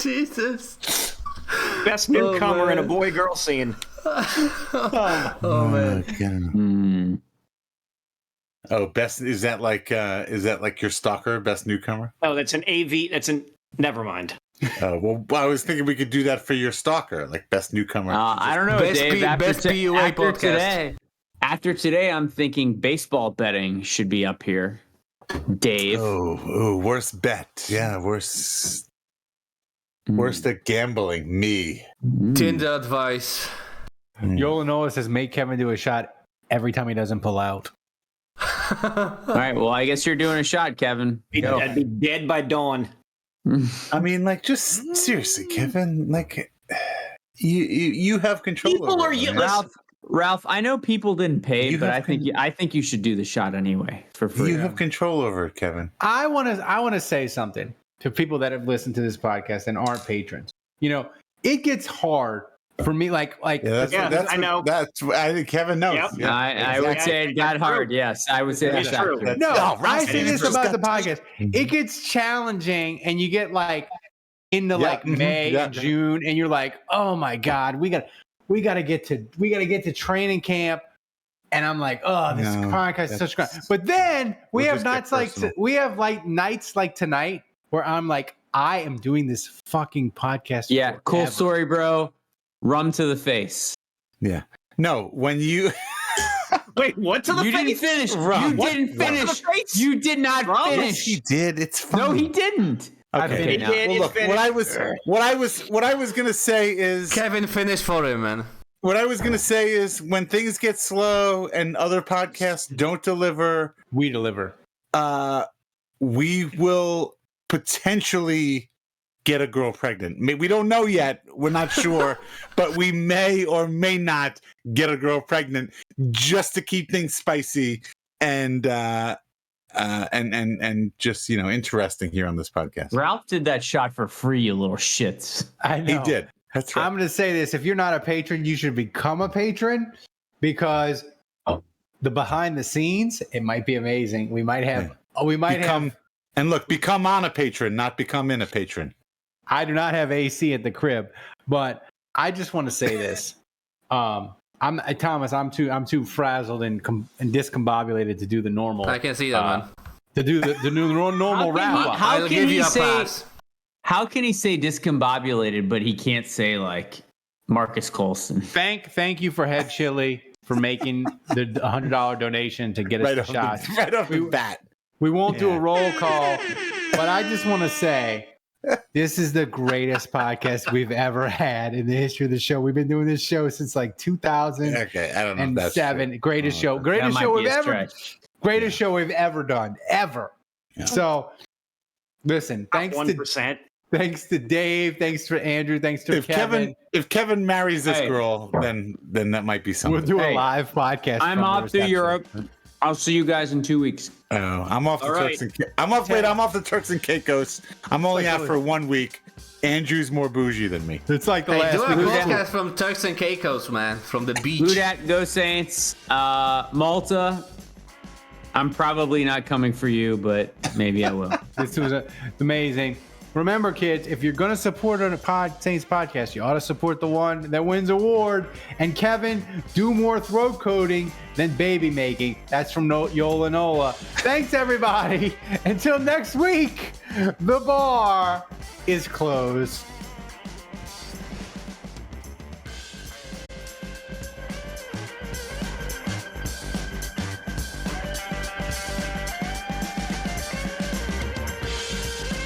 [SPEAKER 5] Jesus.
[SPEAKER 6] Best newcomer in a boy-girl scene.
[SPEAKER 5] Oh man.
[SPEAKER 4] Oh, best is that like your stalker, best newcomer?
[SPEAKER 6] Oh, that's an AV. Never mind.
[SPEAKER 4] Oh well, I was thinking we could do that for your stalker, like best newcomer.
[SPEAKER 1] I don't know,
[SPEAKER 5] Best
[SPEAKER 1] Dave. After today, I'm thinking baseball betting should be up here. Dave.
[SPEAKER 4] Oh, worst bet. Yeah, worst at gambling. Me.
[SPEAKER 5] Tinder advice.
[SPEAKER 2] Yolanoa says make Kevin do a shot every time he doesn't pull out.
[SPEAKER 1] All right. Well, I guess you're doing a shot, Kevin.
[SPEAKER 6] I'd be dead by dawn.
[SPEAKER 4] I mean, like, just seriously, Kevin. Like, you have control.
[SPEAKER 6] People
[SPEAKER 4] over
[SPEAKER 6] are
[SPEAKER 4] it,
[SPEAKER 1] Ralph. I know people didn't pay, but I think you should do the shot anyway for free.
[SPEAKER 4] You have control over it, Kevin.
[SPEAKER 2] I want to say something to people that have listened to this podcast and aren't patrons. You know, it gets hard for me. Like
[SPEAKER 6] I know.
[SPEAKER 4] I think Kevin knows.
[SPEAKER 6] Yep.
[SPEAKER 4] Yeah.
[SPEAKER 1] I would say it got hard. Yes, I would say
[SPEAKER 6] That's
[SPEAKER 1] that got
[SPEAKER 6] true.
[SPEAKER 1] hard.
[SPEAKER 2] No, I say this about the podcast. It gets challenging, and you get like into like May and June, and you're like, oh my god, we got to get to training camp, and I'm like, oh, this podcast is such great. But then we have nights like nights like tonight where I'm like, I am doing this fucking podcast.
[SPEAKER 1] Yeah,
[SPEAKER 2] forever.
[SPEAKER 1] cool story, bro. Rum to the face.
[SPEAKER 4] Yeah. No, when you
[SPEAKER 6] wait, what to the
[SPEAKER 1] you
[SPEAKER 6] face?
[SPEAKER 1] Didn't finish.
[SPEAKER 4] Rum.
[SPEAKER 1] You didn't
[SPEAKER 6] What
[SPEAKER 1] finish.
[SPEAKER 6] to the face?
[SPEAKER 1] You did not finish.
[SPEAKER 4] Yes, he did. It's fine.
[SPEAKER 1] No, he didn't.
[SPEAKER 4] Okay.
[SPEAKER 6] He did.
[SPEAKER 4] Well, look, what I was gonna say is
[SPEAKER 5] Kevin, finish for him, man.
[SPEAKER 4] What I was gonna say is when things get slow and other podcasts don't deliver,
[SPEAKER 2] We deliver.
[SPEAKER 4] We will potentially get a girl pregnant. We don't know yet. We're not sure, but we may or may not get a girl pregnant just to keep things spicy and just, you know, interesting here on this podcast.
[SPEAKER 1] Ralph did that shot for free, you little shits.
[SPEAKER 2] I know.
[SPEAKER 4] He did. That's right.
[SPEAKER 2] I'm going to say this. If you're not a patron, you should become a patron because the behind the scenes, it might be amazing. We might have,
[SPEAKER 4] and look, become on a patron, not become in a patron.
[SPEAKER 2] I do not have AC at the crib, but I just want to say this. Thomas, I'm too frazzled and discombobulated to do the normal.
[SPEAKER 5] I can see that, man.
[SPEAKER 2] To do the normal wrap up.
[SPEAKER 5] I'll give you a pass.
[SPEAKER 1] How can he say discombobulated, but he can't say like Marcus Colson?
[SPEAKER 2] Thank you for Head Chili for making the $100 donation to get us a shot.
[SPEAKER 4] Right off the bat.
[SPEAKER 2] We won't do a roll call, but I just want to say this is the greatest podcast we've ever had in the history of the show. We've been doing this show since like 2007.
[SPEAKER 4] Okay, I don't know if that's true.
[SPEAKER 2] Greatest show we've ever done, ever. Yeah. So, listen, thanks
[SPEAKER 6] 1%.
[SPEAKER 2] Thanks to Dave. Thanks to Andrew. Thanks to Kevin.
[SPEAKER 4] If Kevin marries this girl, then that might be something.
[SPEAKER 2] We'll do a live podcast.
[SPEAKER 1] I'm off to Europe. I'll see you guys in 2 weeks.
[SPEAKER 4] Oh, I'm off the Turks and I'm off the Turks and Caicos. I'm only out for 1 week. Andrew's more bougie than me.
[SPEAKER 2] It's like the last
[SPEAKER 5] do a podcast from Turks and Caicos, man, from the beach.
[SPEAKER 1] Blue Dat, go Saints. Malta. I'm probably not coming for you, but maybe I will.
[SPEAKER 2] This was amazing. Remember, kids, if you're going to support a Saints podcast, you ought to support the one that wins award. And Kevin, do more throat coating than baby making. That's from Yola Nola. Thanks, everybody. Until next week, the bar is closed.